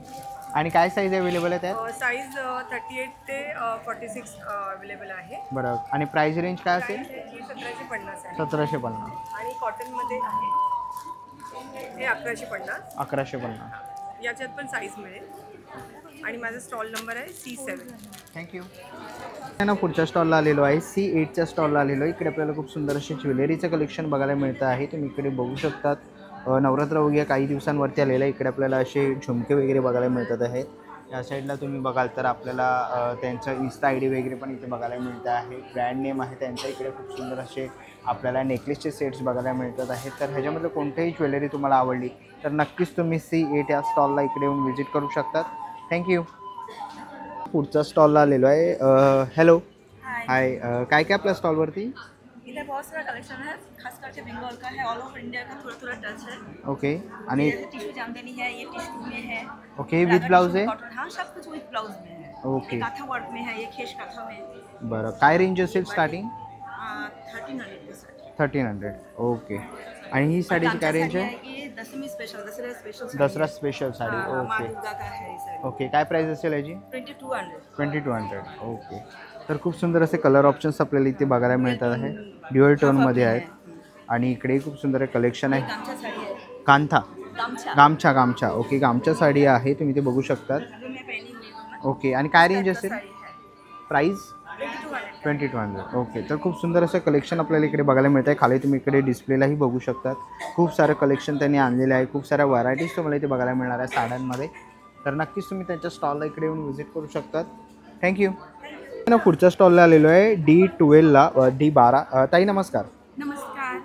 आणि काय साईज अवेलेबल आहे त्यात? साईज 38 ते 46 अवेलेबल आहे. बरं. आणि प्राइस रेंज काय असेल? 1750 आहे. 1750. आणि कॉटनमध्ये आहे हे 1150. 1150. याच्यात पण साईज मिळेल. आणि माझा स्टॉल नंबर आहे C7. थँक्यू. ना पुढच्या स्टॉलला आलेलो आहे. C8च्या स्टॉलला आलेलो आहे. इकडे आपल्याला खूप सुंदर असे ज्वेलरीचं कलेक्शन बघायला मिळतं आहे. तुम्ही इकडे बघू शकतात. नवरात्र वगैरे काही दिवसांवरती आलेलं आहे. इकडे आपल्याला असे झुमके वगैरे बघायला मिळतात आहेत. या साईडला तुम्ही बघाल तर आपल्याला त्यांचं इन्स्टा ID वगैरे पण इथे बघायला मिळतं आहे. ब्रँड नेम आहे त्यांच्या. इकडे खूप सुंदर असे आपल्याला नेकलेसचे सेट्स बघायला मिळतात आहेत. तर ह्याच्यामधलं कोणतीही ज्वेलरी तुम्हाला आवडली तर नक्कीच तुम्ही C8 या स्टॉलला इकडे येऊन व्हिजिट करू शकतात. थँक्यू. पुढच्या स्टॉलला आलेलो आहे. हॅलो हाय. काय काय आपल्या स्टॉलवरती? इधर बहुत सारा कलेक्शन है, खास करके बंगाल का है, ऑल ओवर इंडिया का थोड़ा थोड़ा टच है. ओके. आणि टिश्यू जामदानी है, ये टिश्यू में है. ओके विथ ब्लाउज आहे? हाँ सब कुछ विथ ब्लाउज में है. ओके. काथा वर्क में है, ये खेश काथा में. बरं. काय रेंज असेल स्टार्टिंग? 1300. 1300. ओके. आणि ही साडीची काय रेंज आहे? ये Dashami special, Dussehra special. Dussehra special sari. माँ ओके दुर्गा का है ये साड़ी. ओके. काय प्राइस असेल याची? 2200. 2200. ओके. तर खूप सुंदर असे कलर ऑप्शन्स आपल्याला इथे बघायला मिळतात आहे. ड्युअल टोनमध्ये आहेत. आणि इकडे खूप सुंदर कलेक्शन आहे. गामछा साड़ी है. कांथा गामछा. गामछा. ओके गामछा साडी आहे. तुम्ही ते बघू शकतात. जो मैं पहनी हुई हूँ. ओके. आणि काय रेंज असेल? प्राइस 2200. 2200. ओके. तर खूप सुंदर असं कलेक्शन आपल्याला इकडे बघायला मिळतं आहे. खाली तुम्ही इकडे डिस्प्लेलाही बघू शकतात. खूप सारं कलेक्शन त्यांनी आणलेलं आहे. खूप साऱ्या व्हरायटीज तुम्हाला इथे बघायला मिळणार आहे साड्यांमध्ये. तर नक्कीच तुम्ही त्यांच्या स्टॉलला इकडे येऊन व्हिजिट करू शकतात. थँक्यू. ना पुढच्या स्टॉलला आलेलो आहे D12ला D12. ताई नमस्कार. नमस्कार.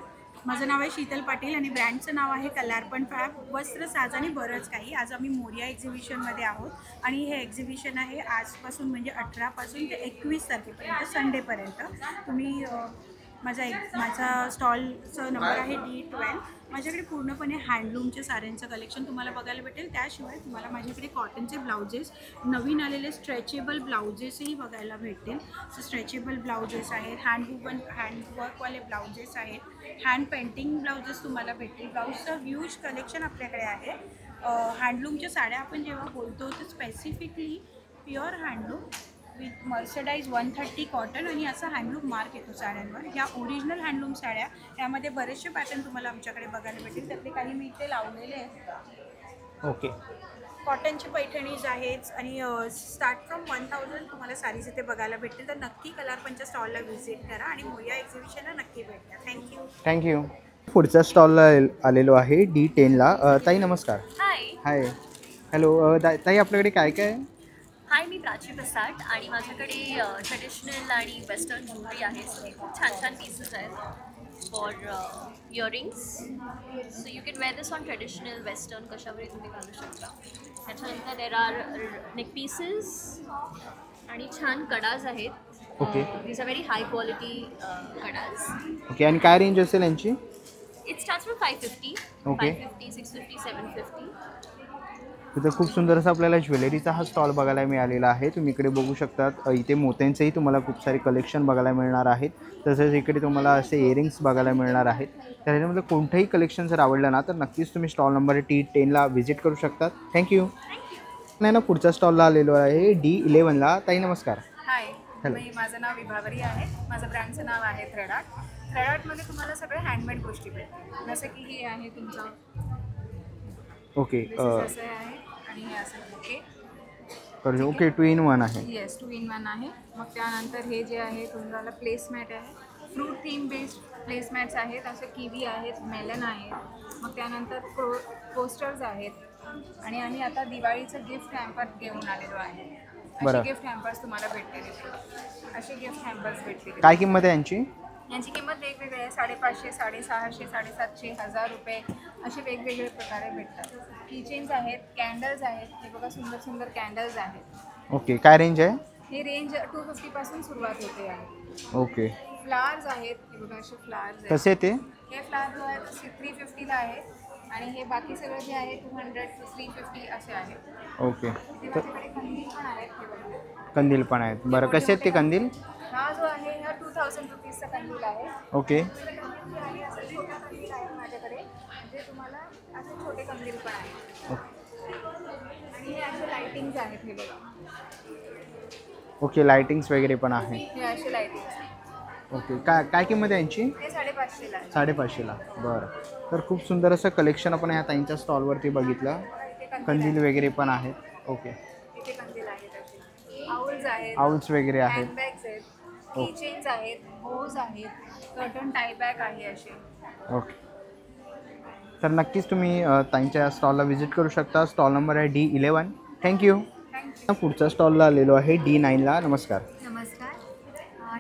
माझं नाव आहे शीतल पाटील आणि ब्रँडचं नाव आहे कल्यार्पण फॅब. वस्त्र साज आणि बरंच काही. आज आम्ही मोरिया एक्झिबिशनमध्ये आहोत आणि हे एक्झिबिशन आहे आजपासून म्हणजे 18 पासून ते 21 तारखेपर्यंत संडेपर्यंत. तुम्ही माझा स्टॉलचं नंबर आहे D12. माझ्याकडे पूर्णपणे हँडलूमच्या साड्यांचं कलेक्शन तुम्हाला बघायला भेटेल. त्याशिवाय तुम्हाला माझ्याकडे कॉटनचे ब्लाउजेस, नवीन आलेले स्ट्रेचेबल ब्लाउजेसही बघायला भेटतील. स्ट्रेचेबल ब्लाउजेस आहेत, हँडवर्कवाले ब्लाउजेस आहेत, हँड पेंटिंग ब्लाउजेस तुम्हाला भेटतील. ब्लाउजचं ह्यूज कलेक्शन आपल्याकडे आहे. हँडलूमच्या साड्या आपण जेव्हा बोलतो तर specifically pure handloom with mercerised 130 cotton आणि असा हँडलूम मार्क येतो साड्यांवर. ह्या ओरिजिनल हँडलूम साड्या, यामध्ये बरेचसे पॅटर्न तुम्हाला आमच्याकडे बघायला भेटेल. त्यातले काही मी इथे लावलेले आहेत. ओके. कॉटनचे पैठणीज आहेत आणि स्टार्ट फ्रॉम 1000 तुम्हाला साडीज इथे बघायला भेटतील. तर नक्की कल्यार्पणच्या स्टॉलला व्हिजिट करा आणि मोरिया एक्झिबिशनला नक्की भेट द्या. थँक्यू. पुढच्या स्टॉलला आलेलो आहे D10ला. ताई नमस्कार. हाय. हॅलो ताई आपल्याकडे काय काय आहे? हाय, मी प्राची प्रसाद आणि माझ्याकडे ट्रेडिशनल आणि वेस्टर्न ज्वेलरी आहे. खूप छान छान पीसेस आहेत for earrings. So you can wear this on traditional western, कशावरही तुम्ही घालू शकता. त्याच्यानंतर देर आर नेक पीसेस आणि छान कडाज आहेत. Okay. These are very high quality कडाज. ओके. आणि काय रेंज असेल यांची? It starts from 550. ओके. 550, 650, 750. तिथं खूप सुंदर असं आपल्याला ज्वेलरीचा हा स्टॉल बघायला मिळालेला आहे. तुम्ही इकडे बघू शकतात. इथे मोत्यांचंही तुम्हाला खूप सारे कलेक्शन बघायला मिळणार आहेत. तसेच इकडे तुम्हाला असे इयरिंग्स बघायला मिळणार आहेत. तर ह्याच्यामध्ये कोणतंही कलेक्शन जर आवडलं ना तर नक्कीच तुम्ही स्टॉल नंबर D10ला व्हिजिट करू शकतात. थँक्यू. नाही ना पुढच्या स्टॉलला आलेलो आहे D11ला. ताई नमस्कार. हाय. माझं नाव विभावरी आहे. माझं ब्रँडचं नाव आहे थ्रेडार्ट. थ्रेड आर्टमध्ये तुम्हाला सगळे हँडमेड गोष्टी भेटतील. जसं की हे आहे तुमचं ओके असं आहे आणि हे असं ओके ओके 2 in 1 आहे. येस 2 in 1 आहे. मग त्यानंतर हे जे आहे तुम्हाला प्लेसमॅट आहे, फ्रूट थीम बेस्ड प्लेसमॅट्स आहेत. असे किवी आहेत, मेलन आहेत. मग त्यानंतर पोस्टर्स आहेत आणि आम्ही आता दिवाळीचं गिफ्ट हॅम्पर घेऊन आलेलो आहे. असे गिफ्ट हॅम्पर्स तुम्हाला भेटतील. असे गिफ्ट हॅम्पर्स भेटतील. काय किंमत आहे यांची? यांची किंमत वेगवेगळी आहे. 550, 650, 750, 1000 रुपये असे वेगवेगळे प्रकारे भेटतात. किचेन्स आहेत, कॅन्डल्स आहेत. हे बघा सुंदर सुंदर कॅन्डल्स आहेत. ओके काय रेंज आहे? हे रेंज 250 पासून सुरुवात होते आहे. ओके फ्लावर्स आहेत. हे बघा असे फ्लावर्स आहेत. कसे ते? हे फ्लावर जो आहे तो 350ला आहे आणि हे बाकी सगळं जे आहे 200 to 350 असे आहेत. ओके माझ्याकडे कंदील पण आहेत. हे बघा कंदील पण आहेत. बरं कसे आहेत ते कंदील? हा जो आहे हा 2000 रुपीजचा कंदील आहे. ओके असं छोटा कंदील आहे माझ्याकडे, म्हणजे तुम्हाला असे छोटे कंदील पण आहेत. आणि हे असे लाइटिंग्स आहेत. हे बघा ओके लाइटिंग्स वगैरे पण आहे. हे असे लाइटिंग्स. ओके काय काय किंमत आहे यांची? हे 550ला आहे. 550ला. बरं तर खूप सुंदर असं कलेक्शन आपण ह्या ताईंच्या स्टॉलवरती बघितलं. कंदील वगैरे पण आहेत. ओके इथे कंदील आहेत असे. आउल्स आहेत, आउल्स वगैरे आहेत. हँडबॅग्स आहेत, कीचेन्स आहेत, बोज आहेत, कर्टन टाय बॅग आहे असे. ओके तर नक्कीच तुम्ही ताईंच्या स्टॉलला व्हिजिट करू शकता. स्टॉल नंबर आहे D11. थँक्यू. पुढच्या स्टॉलला आलेलो आहे D9ला. नमस्कार. नमस्कार.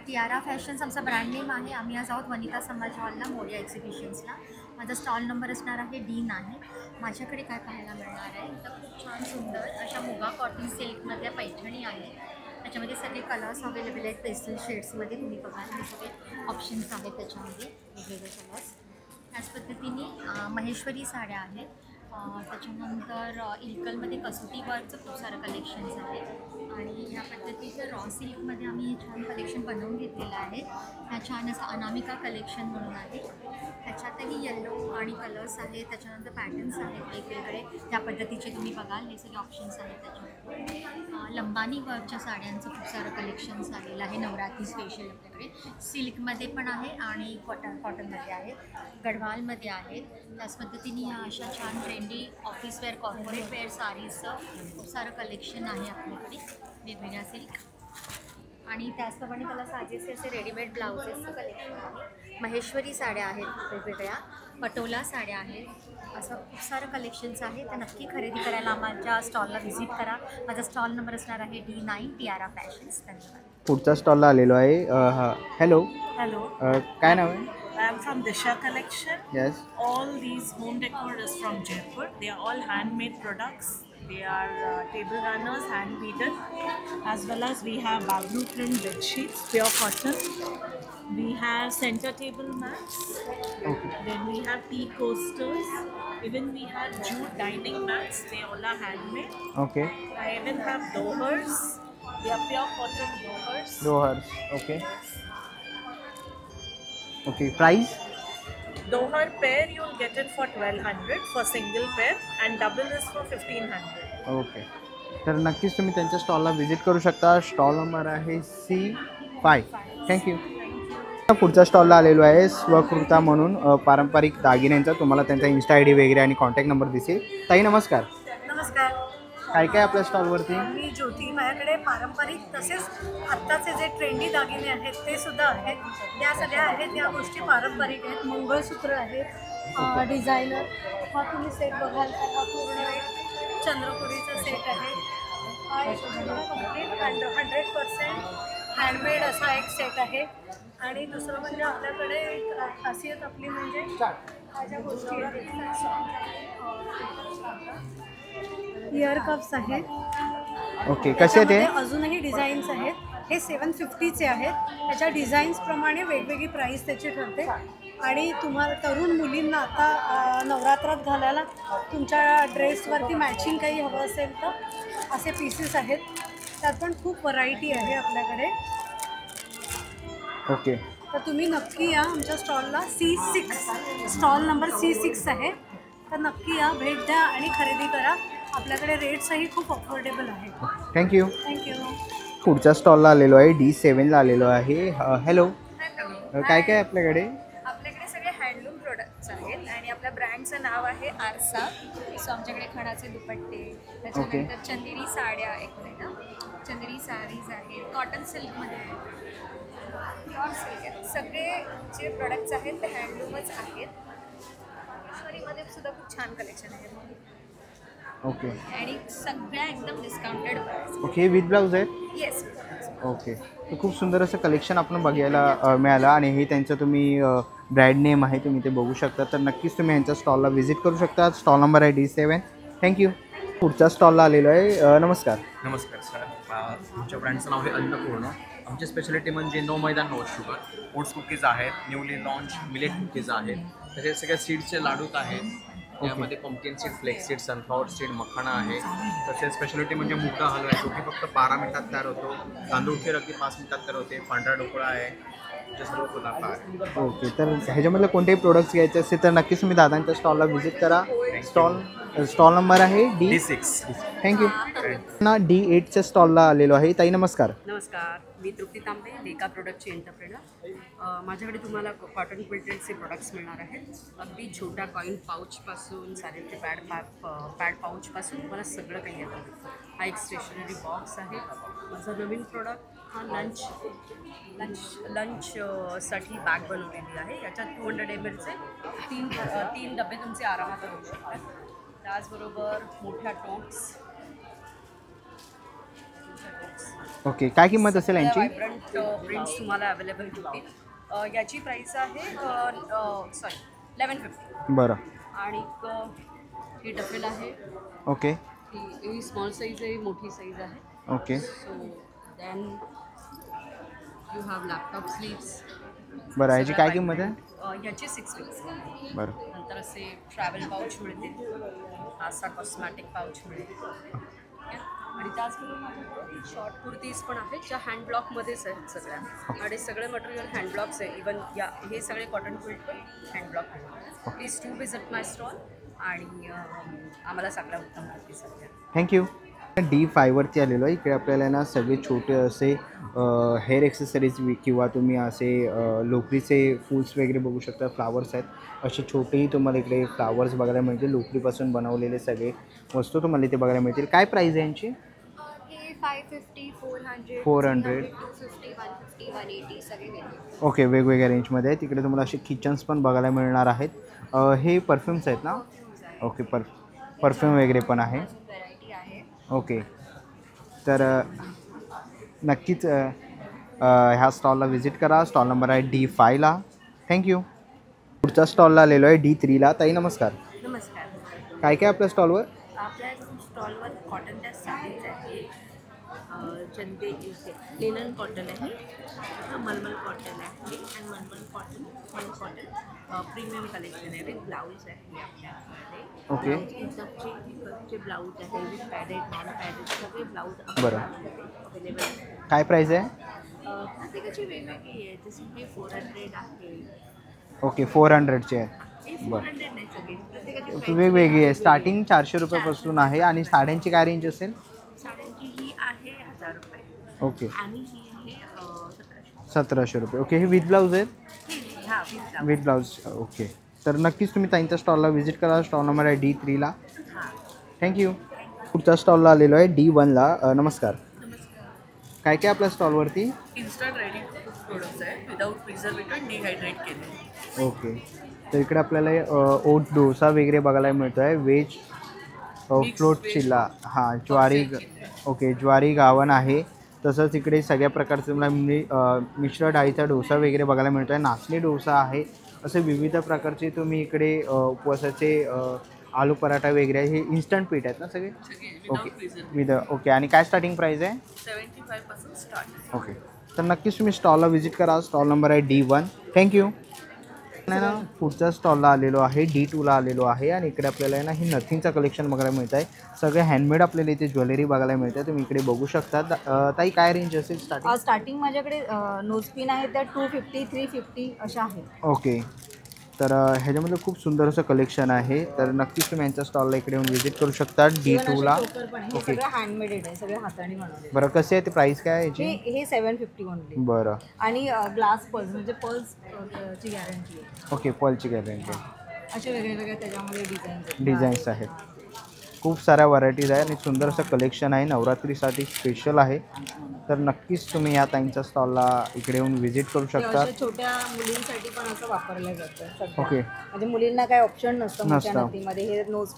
टियारा फॅशन्स आमचा ब्रँड नेम आहे. आम्ही आज आहोत वनिता समाज हॉलला मोरिया एक्झिबिशन्सला. माझा स्टॉल नंबर असणार आहे D9. माझ्याकडे काय पाहायला मिळणार आहे तर खूप छान सुंदर अशा मुगा कॉटन सिल्कमधल्या पैठणी आहेत. त्याच्यामध्ये सगळे कलर्स अवेलेबल आहेत. पेस्टल शेड्समध्ये तुम्ही बघाल हे सगळे ऑप्शन्स आहेत त्याच्यामध्ये वेगवेगळे कलर्स. त्याच पद्धतीने महेश्वरी साड्या आहेत. त्याच्यानंतर इल्कलमध्ये कसोटी वर्कचं खूप सारं कलेक्शन्स आहे आणि ह्या पद्धतीचं रॉ सिल्कमध्ये आम्ही हे छान कलेक्शन बनवून घेतलेलं आहे. ह्या छान असं अनामिका कलेक्शन म्हणून आहे. त्याच्यातही येलो आणि कलर्स आहेत. त्याच्यानंतर पॅटर्न्स आहेत वेगवेगळे त्या पद्धतीचे तुम्ही बघाल हे सगळे ऑप्शन्स आहेत. त्याच्यामध्ये लंबानी वर्कच्या साड्यांचं खूप सारं कलेक्शन्स आलेलं आहे. नवरात्री स्पेशल आपल्याकडे सिल्कमध्ये पण आहे आणि कॉटनमध्ये आहे, गढवालमध्ये आहेत. त्याच पद्धतीने ह्या अशा छान ट्रेंडी ऑफिसवेअर कॉर्पोरेट वेअर साडीजचं खूप सारं कलेक्शन आहे आपल्याकडे वेगवेगळ्या सिल्क. आणि त्याचप्रमाणे त्याला साजेसे असे रेडीमेड ब्लाउजेसचं कलेक्शन आहे. महेश्वरी साड्या आहेत वेगवेगळ्या, पटोला साड्या आहेत. असं खूप सारं कलेक्शन्स आहे. तर नक्की खरेदी करायला माझ्या स्टॉलला व्हिजिट करा. माझा स्टॉल नंबर असणार आहे D9 टियारा फॅशन्स. धन्यवाद. पुढच्या स्टॉलला आलेलो आहे. Hello Hello. काय नाव आहे? I am from Disha Collection. Yes. All these home decor is from Jaipur. They are all handmade products. They are table runners, hand beaten, as well as we have Baglu print bed sheets, pure cotton. We have center table mats. Okay. Then we have tea coasters. Even we have jute dining mats. They all are handmade. Okay. I even have dohers. They are pure cotton dohers. Dohers. Okay. Okay. Price? Doher pair you'll get it for 1200 for single pair and double is for 1500. Okay तर नक्कीच तुम्ही त्यांच्या स्टॉलला visit करू शकता. Stall number आहे C5. Thank you. पुढच्या स्टॉलला आलेलो आहे स्वकृता म्हणून पारंपरिक दागिन्यांचा. तुम्हाला त्यांचा इन्स्टा ID वगैरे आणि कॉन्टॅक्ट नंबर दिसेल. ताई नमस्कार. नमस्कार. काय काय आपल्या स्टॉलवरती? मी ज्योती. माझ्याकडे पारंपरिक तसेच आत्ताचे जे ट्रेंडी दागिने आहेत ते सुद्धा आहेत. त्या सगळ्या आहेत त्या गोष्टी पारंपरिक आहेत. मंगळसूत्र आहेत डिझायनर. हा तुम्ही सेट बघाल तर हा पूर्ण चंद्रपुरीचा सेट आहे. हा एक कम्प्लीट 100% हँडमेड असा एक सेट आहे. आणि दुसरं म्हणजे आपल्याकडे एक खासियत आपली म्हणजे ह्या ज्या गोष्टी आहेत इयर कप्स आहेत. ओके कसे ते? अजूनही डिझाईन्स आहेत. हे 750चे आहेत. त्याच्या डिझाईन्सप्रमाणे वेगवेगळी प्राईस त्याची ठरते. आणि तुम्हाला तरुण मुलींना आता नवरात्रात घालायला तुमच्या ड्रेसवरती मॅचिंग काही हवं असेल तर असे पीसेस आहेत. त्यात पण खूप व्हरायटी आहे आपल्याकडे. ओके तर तुम्ही नक्की या आमच्या स्टॉलला. C6 स्टॉल नंबर C6 आहे. तर नक्की या, भेट द्या आणि खरेदी करा. आपल्याकडे रेट्सही खूप अफोर्डेबल आहेत. थँक्यू. थँक्यू. पुढच्या स्टॉलला आलेलो आहे D7ला आलेलो आहे. हॅलो. काय काय आपल्याकडे? आपल्याकडे सगळे हँडलूम प्रोडक्ट्स आहेत आणि आपल्या ब्रँडचं नाव आहे आरसा. सो आमच्याकडे खणाचे दुपट्टे, त्याच्यानंतर चंदेरी साड्या, एक मिनिट, चंदेरी साडीज आहेत, कॉटन सिल्कमध्ये आहेत, प्युअर सिल्क आहेत. सगळे जे प्रोडक्ट्स आहेत ते हँडलूमच आहेत. मध्ये सुद्धा खूप छान कलेक्शन आहे. ओके. आणि सगळ्या एकदम discounted price. Okay, with blouse आहे? येस. ओके. तर खूप सुंदर असं कलेक्शन आपण बघायला मिळालं आणि हे त्यांचं तुम्ही ब्रँड नेम आहे, तुम्ही ते बघू शकता. तर नक्कीच तुम्ही यांच्या स्टॉलला व्हिजिट करू शकता. स्टॉल नंबर आहे D7. थँक्यू. पुढच्या स्टॉलला आलेलो आहे. नमस्कार. नमस्कार सर. आमच्या ब्रँडचं नाव आहे अन्नपूर्ण. आमची स्पेशालिटी म्हणजे no maida no sugar. Oats cookies आहेत, न्यूली लॉन्च मिलेट कुकीज आहेत, तसेच सगळ्या सीड्सचे लाडूच आहेत. यामध्ये pumpkin seed, flax seed, sunflower seed, मखाना आहे. तसेच स्पेशालिटी म्हणजे मुगा हलवा आहे, जो की फक्त 12 मिनिटात तयार होतो. तांदूळ खीर अगदी 5 मिनिटात तयार होते. पांढरा ढोकळा आहे, जे सर्व पदार्थ आहे. ओके. तर ह्याच्यामधले कोणतेही प्रोडक्ट्स घ्यायचे असतील तर नक्कीच तुम्ही दादांच्या स्टॉलला व्हिजिट करा. स्टॉल नंबर आहे D6. थँक्यू. ना D8च्या स्टॉलला आलेलो आहे. ताई नमस्कार. नमस्कार, मी तृप्ती तांबे, लेका प्रोडक्टची एंटरप्रेनर. माझ्याकडे तुम्हाला कॉटन क्विल्टेडचे प्रोडक्ट्स मिळणार आहेत. अगदी छोट्या कॉईन पाऊचपासून सॅनिटरी पॅड पाऊचपासून तुम्हाला सगळं काही येतं. हा एक स्टेशनरी बॉक्स आहे. माझा नवीन प्रोडक्ट हा लंचसाठी बॅग बनवलेली आहे. याच्यात 200 mlचे तीन डबे तुमचे आरामात होऊ शकतात. त्याचबरोबर मोठ्या टोट्स. ओके. काय किंमत असेल यांची? व्हायब्रंट प्रिंट्स तुम्हाला अवेलेबल होतील. याची प्राईस आहे 1150. बरं. आणि ही डफेल आहे. ओके. ही स्मॉल साईज आहे, मोठी साईज आहे. Okay. So then you have laptop sleeves. बरं, याची काय किंमत आहे? याची 650. बरं. नंतर असे ट्रॅव्हल पाऊच मिळतील, असा कॉस्मॅटिक पाऊच मिळेल. आणि त्याचबरोबर माझ्याकडे शॉर्ट कुर्तीज पण आहेत, ज्या हँड ब्लॉकमध्येच आहेत सगळ्या. आणि सगळे मटेरियल हँड ब्लॉक्स आहे. इवन हे सगळे कॉटन क्विल्ट पण हँड ब्लॉक आहे. Please to visit my stall आणि आम्हाला सगळ्या उत्तम माहिती सध्या. थँक्यू. D5वरती आलेलो आहे. इकडे आपल्याला ना सगळे छोटे असे हेअर एक्सेसरीज किंवा तुम्ही असे लोकरीचे फूल्स वगैरे बघू शकता. फ्लावर्स आहेत, असे छोटेही तुम्हाला इकडे फ्लावर्स बघायला मिळतील. लोकरीपासून बनवलेले सगळे वस्तू तुम्हाला इथे बघायला मिळतील. काय प्राईज आहे यांची? 550, 400, 400, 250, 150, 180 सगळे. ओके. वेगवेगळ्या रेंजमध्ये आहे. तिकडे तुम्हाला असे किचन्स पण बघायला मिळणार आहेत. हे परफ्यूम्स आहेत ना? ओके. परफ्यूम वगैरे पण आहे. ओके. तर नक्कीच ह्या स्टॉलला व्हिजिट करा. स्टॉल नंबर आहे D5ला. थँक्यू. पुढच्या स्टॉलला आलेलो आहे D3ला. ताई नमस्कार. नमस्कार. काय काय आपल्या स्टॉलवर? आपल्या स्टॉलवर कॉटनच्या साडीज आहे, चंदे लिनन कॉटन आहे, मलमल कॉटन आहे आणि मलमल कॉटन प्रीमियम कलेक्शन आहे. विथ ब्लाऊज आहे आपल्याकडे. ओके. चे ब्लाऊज आहे, विथ पॅडेड नॉन पॅडेड सगळे ब्लाऊज बरं. अवेलेबल आहे. काय प्राईज आहे? प्रत्येकाची वेगवेगळी आहे. जसं हे 400 आहे. ओके. 400चे आहे. बरं. नाही सगळे प्रत्येकाची वेगवेगळी आहे. स्टार्टिंग 400 रुपयापासून आहे. आणि साड्यांची काय रेंज असेल? साड्यांची ही आहे 1000 रुपये. ओके. आणि ही आहे 1700. 1700 रुपये. ओके. हे विथ ब्लाऊज आहेत? हां, विथ ब्लाऊज. ओके. तर नक्कीच तुम्ही ताईंच्या स्टॉलला व्हिजिट करा. स्टॉल नंबर आहे D3ला. थँक्यू. पुढच्या स्टॉलला आलेलो आहे D1ला. नमस्कार. काय काय आपल्या स्टॉलवरती? इन्स्टंट रेडी प्रोडक्ट्स आहे, विदाऊट प्रिझर्वेटिव्ह डिहायड्रेट केले. ओके. तर इकडे आपल्याला ओट डोसा वगैरे बघायला मिळतो आहे. व्हेज फ्लोट चिल्ला. हां, ज्वारी. ओके. ज्वारी गावण आहे. तसंच इकडे सगळ्या प्रकारचे मला मिश्र डाळीचा डोसा वगैरे बघायला मिळतो आहे. नाचणी डोसा आहे. असे विविध प्रकारचे तुम्ही इकडे उपवासाचे आलू पराठा वगैरे आहे. हे इन्स्टंट पीठ आहेत ना सगळे? ओके. ओके. आणि काय स्टार्टिंग प्राईस आहे? 75 पासून स्टार्ट. ओके. तर नक्कीच तुम्ही स्टॉलला व्हिजिट करा. स्टॉल नंबर आहे D1. थँक्यू. ना पुढच्या स्टॉलला आलेलो आहे D2ला आलेलो आहे. आणि इकडे आपल्याला आहे ना ही नथिंगचं कलेक्शन बघायला मिळत आहे. सगळे हँडमेड आपल्याला इथे ज्वेलरी बघायला मिळते. तुम्ही इकडे बघू शकता. ताई काय रेंज असेल स्टार्टिंग? स्टार्टिंग माझ्याकडे नोजपिन आहे त्या 250, 350 अशा आहेत. ओके. तर ह्याच्यामध्ये खूप सुंदर असं कलेक्शन आहे. तर नक्कीच तुम्ही यांच्या स्टॉलला इकडे येऊन व्हिजिट करू शकता. D2ला. ओके, सगळं हँडमेडेड आहे, सगळे हाताने बनवले. बरं कसे आहे ते प्राइस काय आहे याची? हे 750 ओनली. बरं. आणि ग्लास पर्ल्स म्हणजे पर्ल्स ची गॅरंटी आहे. ओके, पर्लची गॅरंटी. असे वेगवेगळे त्याच्यामध्ये डिझाईन्स आहेत. खूप साऱ्या व्हरायटीज आहे आणि सुंदर असं कलेक्शन आहे. नवरात्रीसाठी स्पेशल आहे. तर नक्कीच तुम्ही या ताईंच्या स्टॉलला इकडे येऊन व्हिजिट करू शकता. छोट्या मुलींसाठी पण असं वापरलं जातं. ओके, म्हणजे मुलींना काय ऑप्शन नसतं मोठ्या नथीमध्ये. हे नोज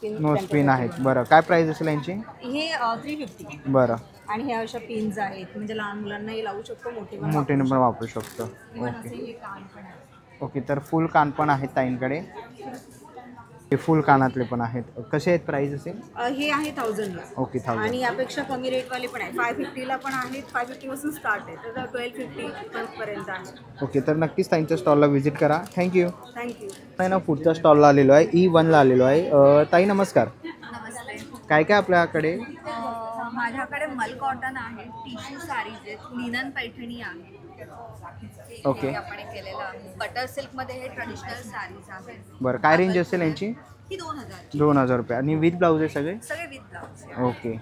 पिन आहेत. बरं, काय प्राइस असेल यांची? हे 350. बरं. आणि ह्या अशा पिन्स आहेत, म्हणजे लहान मुलांनाही लावू शकतो, मोठेने पण वापरू शकतो. ओके, तर फुल कान पण आहेत ताईंकडे. हे फुल कानातले पण आहेत. कसे आहेत प्राइस असेल? हे आहे 1000 ला. ओके, 1000. आणि यापेक्षा कमी रेटवाले पण आहे. 550 ला पण आहेत. 550 पासून स्टार्ट आहे, तर 1250 पर्यंत आहे. ओके, तर नक्कीच ताईंच्या स्टॉलला व्हिजिट करा. थँक्यू. थँक्यू. ना पुढच्या स्टॉलला आलेलो आहे. E1ला आलेलो आहे. ताई नमस्कार. नमस्ते. काय काय आपल्याकडे? माझ्याकडे मल कॉटन आहे, टिश्यू साडीज आहेत, लिनन पैठणी आहे. ओके. हे आपण केलेलं आहे. बटर सिल्क मध्ये हे ट्रेडिशनल साडीज आहेत. बरं, काय रेंज असेल यांची? ही 2000. 2000 रुपये. आणि विथ ब्लाऊज आहे सगळे? सगळे विथ ब्लाऊज. ओके,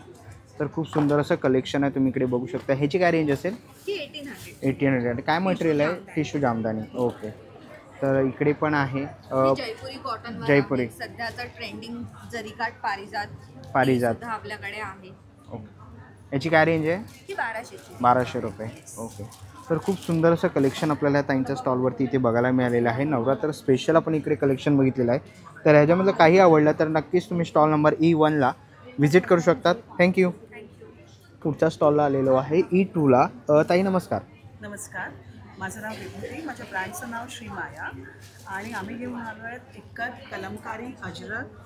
तर खूप सुंदर असं कलेक्शन आहे. तुम्ही इकडे बघू शकता. ह्याची काय रेंज असेल? ही 1800. 1800. काय मटेरियल आहे? टिश्यू जामदानी. ओके, तर इकडे पण आहे जयपुरी कॉटन. जयपुरी सध्याचा ट्रेंडिंग जरीकाठ पारिजात पारिजात आपल्याकडे आहे. ओके, याची काय रेंज आहे? ही 1200ची. 1200 रुपये. ओके, तर खूप सुंदर असं कलेक्शन आपल्याला ताईंच्या स्टॉलवरती इथे बघायला मिळालेलं आहे. नवरात्र स्पेशल आपण इकडे कलेक्शन बघितलेलं आहे. तर ह्याच्यामध्ये काही आवडलं तर नक्कीच तुम्ही स्टॉल नंबर E1ला व्हिजिट करू शकतात. थँक्यू. पुढच्या स्टॉलला आलेलो आहे E2ला. ताई नमस्कार. नमस्कार, माझं नाव विभूती. माझ्या ब्रँडचं नाव श्री माया. आणि आम्ही घेऊन आलो आहेत इक्कत, कलमकारी, अजरक,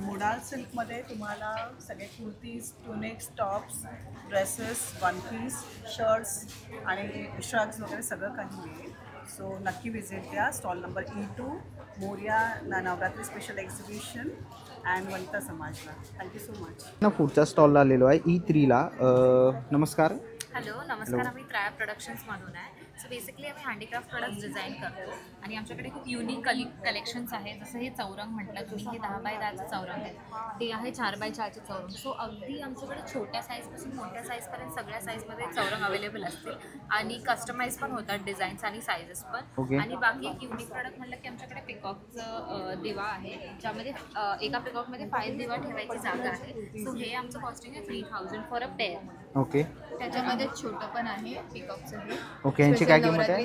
मोडाल सिल्कमध्ये तुम्हाला सगळे kurtis, tunics, tops, dresses, one piece, shirts आणि श्रग्स वगैरे सगळं काही मिळेल. सो नक्की विजिट द्या. Stall number E2, Morya Navratri special exhibition and Vanita समाजला. Thank you so much. ना पुढच्या स्टॉलला आलेलो आहे E3ला. नमस्कार. हॅलो, नमस्कार. आम्ही ट्राया प्रोडक्शन्समधून आहे. सो बेसिकली आम्ही हँडीक्राफ्ट प्रोडक्ट्स डिझाईन करतो आणि आमच्याकडे खूप युनिक कलेक्शन्स आहेत. जसं हे चौरंग म्हटलं तुम्ही, हे 10 बाय 10चं चौरंग आहे. ते आहे 4 बाय 4चे चौरंग. सो अगदी आमच्याकडे छोट्या साईजपासून मोठ्या साईजपर्यंत सगळ्या साईजमध्ये चौरंग अवेलेबल असतील आणि कस्टमाइज पण होतात डिझाईन्स आणि साईजेस पण. आणि बाकी एक युनिक प्रोडक्ट म्हटलं की आमच्याकडे पिकॉकचं दिवा आहे, ज्यामध्ये एका पिकॉकमध्ये 5 दिवा ठेवायची जागा आहे. सो हे आमचं कॉस्टिंग आहे 3000 फॉर अ पेअर. ओके, त्याच्यामध्ये छोटं पण आहे पिकॉकचं. ओके, यांची काय किंमत आहे?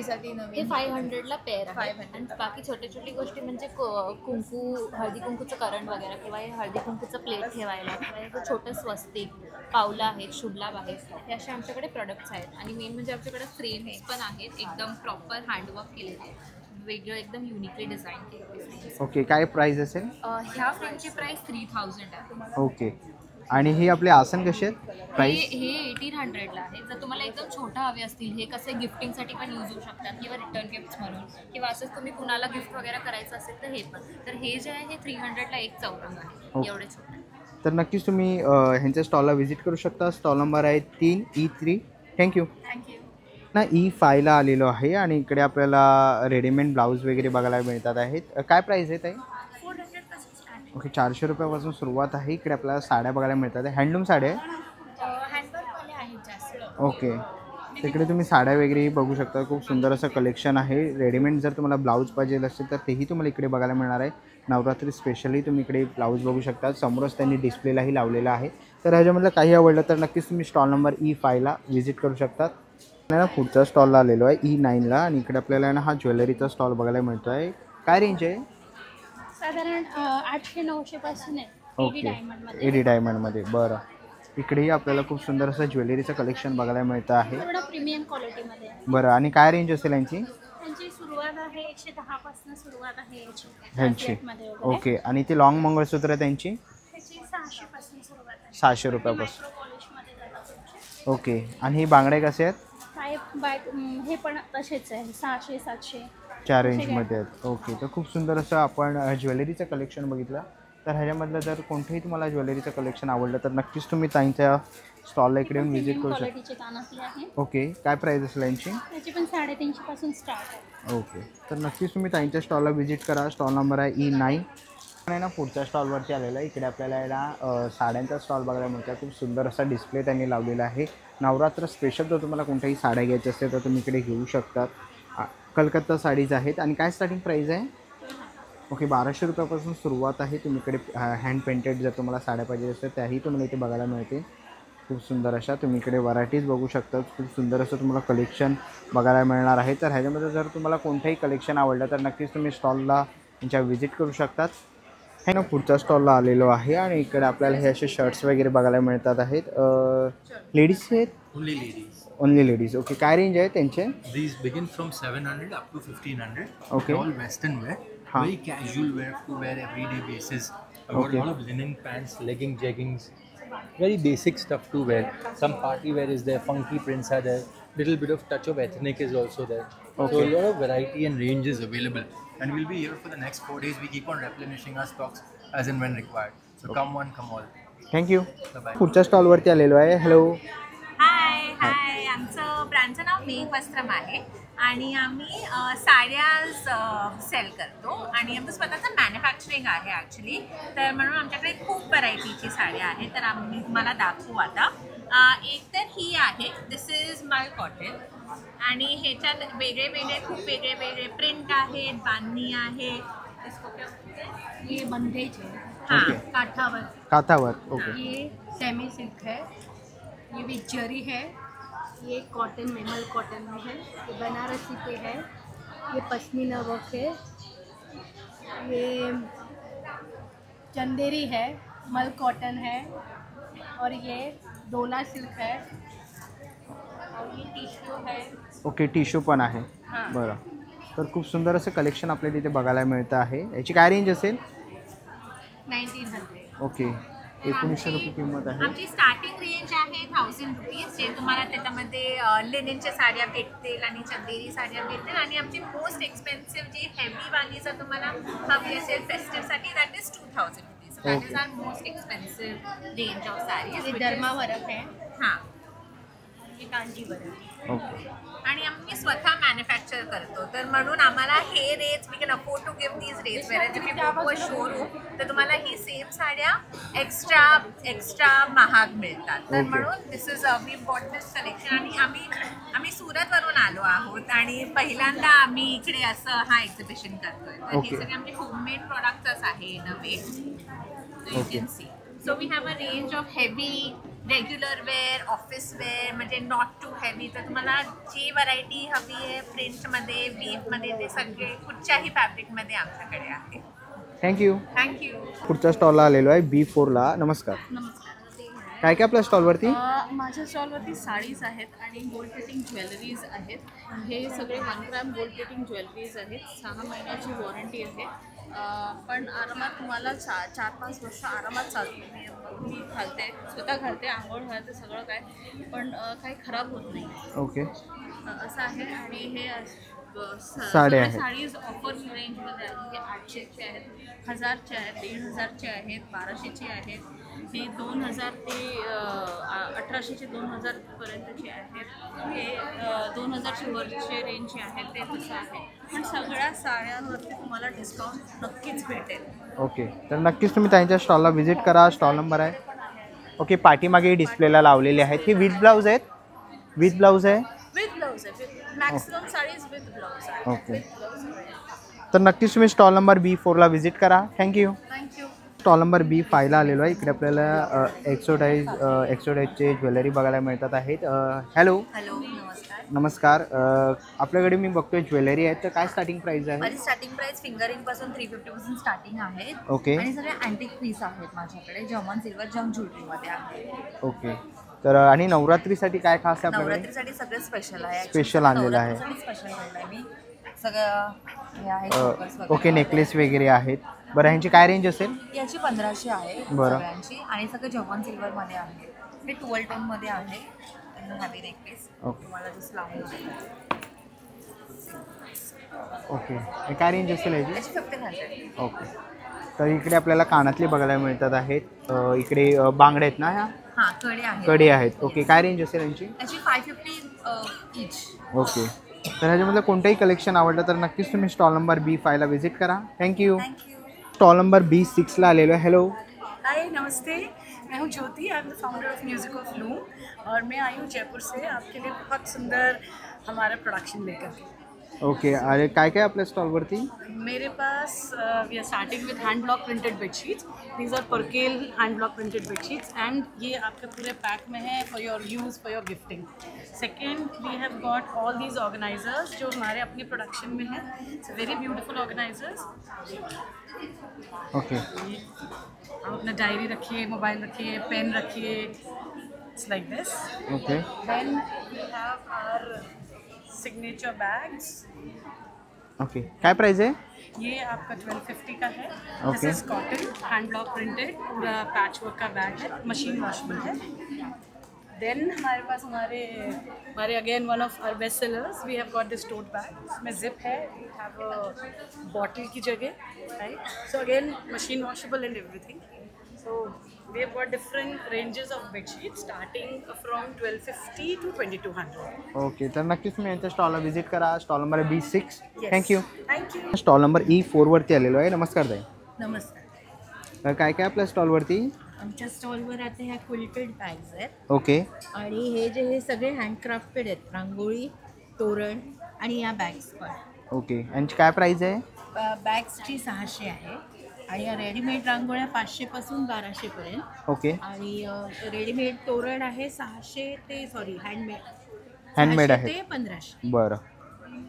हे 500ला पेअर आहे. आणि बाकी छोटी छोटी गोष्टी म्हणजे कुंकू, हळदी कुंकूचं करंट वगैरे किंवा हे हळदी कुंकूचं प्लेट ठेवायला किंवा हे छोटं स्वस्तिक, पावलं आहेत, शुभलाभ आहेत, हे असे आमच्याकडे प्रोडक्ट्स आहेत. आणि मेन म्हणजे आमच्याकडे फ्रेम्स पण आहेत, एकदम प्रॉपर हँडवर्क केलेले, वेगळं एकदम युनिकली डिझाईन केलेले. ओके, काय प्राइस असेल? ह्या फ्रेमची प्राइस 3000 आहे. ओके, आणि हे आपले आसन कसे आहेत? प्राइस हे 1800ला आहे. जर तुम्हाला एकदम छोटा हवे असतील, हे कसे गिफ्टिंगसाठी पण यूज होऊ शकतात किंवा रिटर्न गिफ्ट्स म्हणून, किंवा असंच तुम्ही कुणाला गिफ्ट वगैरे करायचं असेल तर हे पण. तर हे जे आहे हे 300ला एक चौरंग आहे, एवढे छोटे. तर नक्कीच तुम्ही ह्यांच्या स्टॉलला व्हिजिट करू शकता. स्टॉल नंबर आहे 3 E3. थँक्यू. ना E5ला आलेलो आहे आणि इकडे आपल्याला रेडीमेड ब्लाऊज वगैरे बघायला मिळतात आहेत. काय प्राईस आहे ताई? ओके, 400 रुपयापासून सुरुवात आहे. इकडे आपल्याला साड्या बघायला मिळतात. हँडलूम साड्या आहे. ओके, तिकडे तुम्ही साड्या वगैरे बघू शकता. खूप सुंदर असं कलेक्शन आहे. रेडीमेड जर तुम्हाला ब्लाऊज पाहिजे असेल तर तेही तुम्हाला इकडे बघायला मिळणार आहे. नवरात्री स्पेशली तुम्ही इकडे ब्लाऊज बघू शकता. समोरच त्यांनी डिस्प्लेलाही लावलेला आहे. तर ह्याच्यामधलं काही आवडलं तर नक्कीच तुम्ही स्टॉल नंबर E5ला व्हिजिट करू शकतात. ना पुढच्या स्टॉलला आलेलो आहे E9ला आणि इकडे आपल्याला ना हा ज्वेलरीचा स्टॉल बघायला मिळतो आहे. काय रेंज आहे? साधारण 800-900 पासून आहे. ओके, एडी डायमंडमध्ये. बरं, इकडेही आपल्याला खूप सुंदर असं ज्वेलरीचं कलेक्शन बघायला मिळतं आहे. थोडं प्रीमियम क्वालिटीमध्ये. बरं, आणि काय रेंज असेल यांची? त्यांची सुरुवात आहे 110 पासून सुरुवात आहे ह्यांची. ओके, आणि ती लॉंग मंगळसूत्र आहे त्यांची? त्याची 600 पासून सुरुवात आहे. 600 रुपयापासून. ओके, आणि ही बांगडे कसे आहेत? हे पण तसेच आहे 600-700 4 रेंजमध्ये आहेत. ओके, तर खूप सुंदर असं आपण ज्वेलरीचं कलेक्शन बघितलं. तर ह्याच्यामधलं जर कोणतंही तुम्हाला ज्वेलरीचं कलेक्शन आवडलं तर नक्कीच तुम्ही ताईंच्या स्टॉलला इकडे येऊन व्हिजिट करू शकता. क्वालिटीचे कानातले आहे. ओके, काय प्राईस असेल यांची? त्याची पण 350 पासून स्टार्ट आहे. ओके, तर नक्कीच तुम्ही ताईंच्या स्टॉलला व्हिजिट करा. स्टॉल नंबर आहे E9. आणि ना पुढच्या स्टॉलवरती आलेला आहे. इकडे आपल्याला याला साड्यांचा स्टॉल बघायला मिळतो. खूप सुंदर असा डिस्प्ले त्यांनी लावलेला आहे. नवरात्र स्पेशल जर तुम्हाला कोणत्याही साड्या घ्यायच्या असतील तर तुम्ही इकडे घेऊ शकतात. कलकत्ता साडीज आहेत. आणि काय स्टार्टिंग प्राईस आहे? ओके, 1200 रुपयापासून सुरुवात आहे. तुम्ही इकडे हँड पेंटेड जर तुम्हाला साड्या पाहिजे असतील त्याही तुम्हाला इथे बघायला मिळते. खूप सुंदर अशा तुम्ही इकडे व्हरायटीज बघू शकता. खूप सुंदर असं तुम्हाला कलेक्शन बघायला मिळणार आहे. तर ह्याच्यामध्ये जर तुम्हाला कोणतंही कलेक्शन आवडलं तर नक्कीच तुम्ही स्टॉलला त्यांच्या व्हिजिट करू शकतात. हे ना पुढच्या स्टॉलला आलेलो आहे आणि इकडे आपल्याला हे असे शर्ट्स वगैरे बघायला मिळतात आहेत. लेडीज आहेत? Only ladies. ओके, काय रेंज आहे त्यांचे? These begin from 700 up to 1500. Okay. They're all western wear, very casual wear to wear everyday basis. I've got Okay. a lot of linen pants, legging, jeggings, very basic stuff to wear. Some party wear is there, funky prints are there, little bit of touch of ethnic is also there. So Okay. a lot of variety and range is available. And we'll be here for the next 4 days. We keep on replenishing our stocks as and when required. So come one, come all. Thank you. Bye-bye. पुढच्या स्टॉलवरती आलेलो आहे. Hello. हाय, आमचं ब्रँडचं नाव मेघ वस्त्रम आहे आणि आम्ही साड्या sale करतो आणि आमचं स्वतःचं मॅन्युफॅक्चरिंग आहे ॲक्च्युली. तर म्हणून आमच्याकडे खूप व्हरायटीची साड्या आहेत. तर आम्ही तुम्हाला दाखवू आता. एक तर ही आहे, दिस इज मल कॉटन आणि ह्याच्यात वेगळे वेगळे खूप वेगळे वेगळे प्रिंट आहेत, बांधणी आहे. ये बंदेज है. हां, काठावर. ओके. ये सेमी सिल्क है. ये भी जरी है. ये कॉटन में, मल कॉटन में है. ये बनारसी पे है. ये पश्मीना वर्क है. ये चंदेरी है, मल कॉटन है और ये डोला सिल्क है और ये टिश्यू है. ओके, टिश्यू पण आहे. हां. बरं, तर खूप सुंदर असं कलेक्शन आपल्याला इथे बघायला मिळतं आहे. याची काय रेंज असेल? 1900. ओके, 1900 रुपये किंमत आहे. आमची स्टार्टिंग रेंज आहे 1000 रुपीज, जे तुम्हाला त्याच्यामध्ये लिनेनच्या साड्या भेटतील आणि चंदेरी साड्या भेटतील. आणि आमची मोस्ट एक्सपेन्सिव्ह जी हेवी वाली जर तुम्हाला हवी असेल फेस्टिवसाठी, that is 2000 rupees. That is our most expensive range of saris. ये दर्मा वर्क है. हां, हे कांजीवरम. ओके. आणि आम्ही स्वतः मॅन्युफॅक्चर करतो. तर म्हणून आम्हाला हे rates, we can afford to give these rates. Where if you go to a showroom तर तुम्हाला ही सेम साड्या एक्स्ट्रा महाग मिळतात. तर Okay. म्हणून this is we bought this collection. आणि आम्ही सुरतवरून आलो आहोत आणि पहिल्यांदा आम्ही इकडे असं हा एक्झिबिशन करतोय. तर हे Okay. सगळे आमचे होममेड प्रोडक्ट्सच आहे in a way. You Okay. Can see. So we have a range of heavy regular wear, office wear, म्हणजे नॉट टू हेवी. तर तुम्हाला जी व्हरायटी हवी आहे प्रिंटमध्ये, वीवमध्ये, ते सगळे कुठच्याही फॅब्रिकमध्ये आमच्याकडे आहे. थँक्यू. थँक्यू. पुढच्या स्टॉलला आलेलो आहे B4ला. नमस्कार. काय काय आपल्या स्टॉलवरती? माझ्या स्टॉलवरती साडीज आहेत आणि गोल्ड प्लेटिंग ज्वेलरीज आहेत. हे सगळे 1 ग्रॅम गोल्ड प्लेटिंग ज्वेलरीज आहेत. 6 महिन्याची वॉरंटी आहे. पण आरामात तुम्हाला 4-5 वर्ष आरामात चालते. मी घालते, स्वतः घालते, आंघोळ घालते, सगळं काय, पण काही खराब होत नाही. ओके. असं आहे. आणि हे साड्या आहेत. साडीज ऑफर रेंजमध्ये आहेत. हे 800चे आहेत, 1000चे आहेत, 1500चे आहेत, 1200चे आहेत. हे 2000 ते 1800चे 2000 पर्यंतचे आहेत. हे 2000चे वरचे रेंजचे आहेत. ते तसं आहे. पण सगळ्या साड्यांवरती तुम्हाला डिस्काउंट नक्कीच भेटेल. ओके, तर नक्कीच तुम्ही त्यांच्या स्टॉलला व्हिजिट करा. स्टॉल नंबर आहे. ओके, पाठीमागे डिस्प्लेला लावलेले आहेत. हे विथ ब्लाऊज आहेत? विथ ब्लाऊज आहे? विथ ब्लाऊज आहे. मॅक्सिमम साडीज विथ ब्लाऊज आहे. ओके, तर नक्कीच तुम्ही स्टॉल नंबर B4ला व्हिजिट करा. थँक्यू. स्टॉल नंबर B5ला आलेलो आहे. इकडे आपल्याला एक्सोडाईजचे ज्वेलरी बघायला मिळतात आहेत. हॅलो. नमस्कार. आपल्याकडे मी बघतोय ज्वेलरी आहे, तर काय स्टार्टिंग प्राइस आहे? माझी स्टार्टिंग प्राइस फिंगरिंग पासून 350 पासून स्टार्टिंग आहे. ओके. आणि सगळे अँटिक पीस आहेत माझ्याकडे. जर्मन सिल्वर जंग ज्वेलरीमध्ये आहे. ओके, तर आणि नवरात्रीसाठी काय खास आहे आपल्याकडे? नवरात्रीसाठी सगळे स्पेशल आहे. स्पेशल आणलेलं आहे. स्पेशल आणलं आहे मी. सगळं हे आहे chokers वगैरे. ओके, नेकलेस वगैरे आहेत. बरं, ह्यांची काय रेंज असेल? याची 1500 आहे सगळ्यांची. आणि सगळं जर्मन सिल्वरमध्ये आहे. हे 12 टोनमध्ये आहे. हॅवी नेकलेस तुम्हाला जस्ट लावून. ओके, काय रेंज असेल याची? 1500. ओके, तर इकडे आपल्याला कानातले बघायला मिळतात आहेत. इकडे बांगडे आहेत ना ह्या? हां, कडे आहेत. कडे आहेत. ओके, काय रेंज असेल यांची? याची 550 इच. ओके, तर ह्याच्यामधलं कोणतंही कलेक्शन आवडलं तर नक्कीच तुम्ही स्टॉल नंबर B5 ला व्हिजिट करा. थँक्यू. स्टॉल नंबर B6 ला आलेलो आहे. हॅलो. हाय, नमस्ते. मैं हूँ Jyoti, I am the founder of music of loom और मैं आई हूँ जयपुर से आपके लिए बहुत सुंदर हमारा प्रोडक्शन लेकर के. ओके, अरे काय काय आपल्या स्टॉलवरती? मेरे पास we are starting with hand block printed bedsheets. These are percale hand block printed bedsheets and ये आपके पूरे पैक में है for your use, for your gifting. Second, we have got all these organisers जो हमारे अपने प्रोडक्शन में है. It's very beautiful organisers. Okay, आप अपना डायरी रखिए, मोबाइल रखिए, पेन रखिए. It's like this. Okay. Then we have our signature bags. Okay, काय प्राइस है? ये आपका 1250 का है. This Okay. Is cotton hand block printed, पूरा पैच वर्क का बैग है, मशीन वॉशेबल है. देन हमारे पास हमारे again one of our best sellers, we have got this tote bag. इसमें जिप है, वी हैव अ बॉटल की जगह, right. So again machine washable and everything. So we have got different ranges of bed sheets starting from 1250 to 2200. Okay, तर नक्कीच तुम्ही यांच्या स्टॉलला visit करा. Stall number B6. Yes. Thank you. Thank you. Stall number E4 वरती आलेलो आहे. नमस्कार ताई. नमस्कार. तर काय काय आपल्या स्टॉलवरती? आमच्या स्टॉलवर आता ह्या क्विल्टेड बॅग्स आहेत. ओके. आणि हे सगळे हँडक्राफ्टेड आहेत. रांगोळी, तोरण आणि या बॅग्स पण. ओके, यांची काय प्राइस आहे? बॅग्सची 600 आहे आणि या रेडीमेड रांगोळ्या 500 पासून 1200 पर्यंत. ओके. आणि रेडीमेड तोरण आहे 600 ते हँडमेड आहे ते 1500. बरं,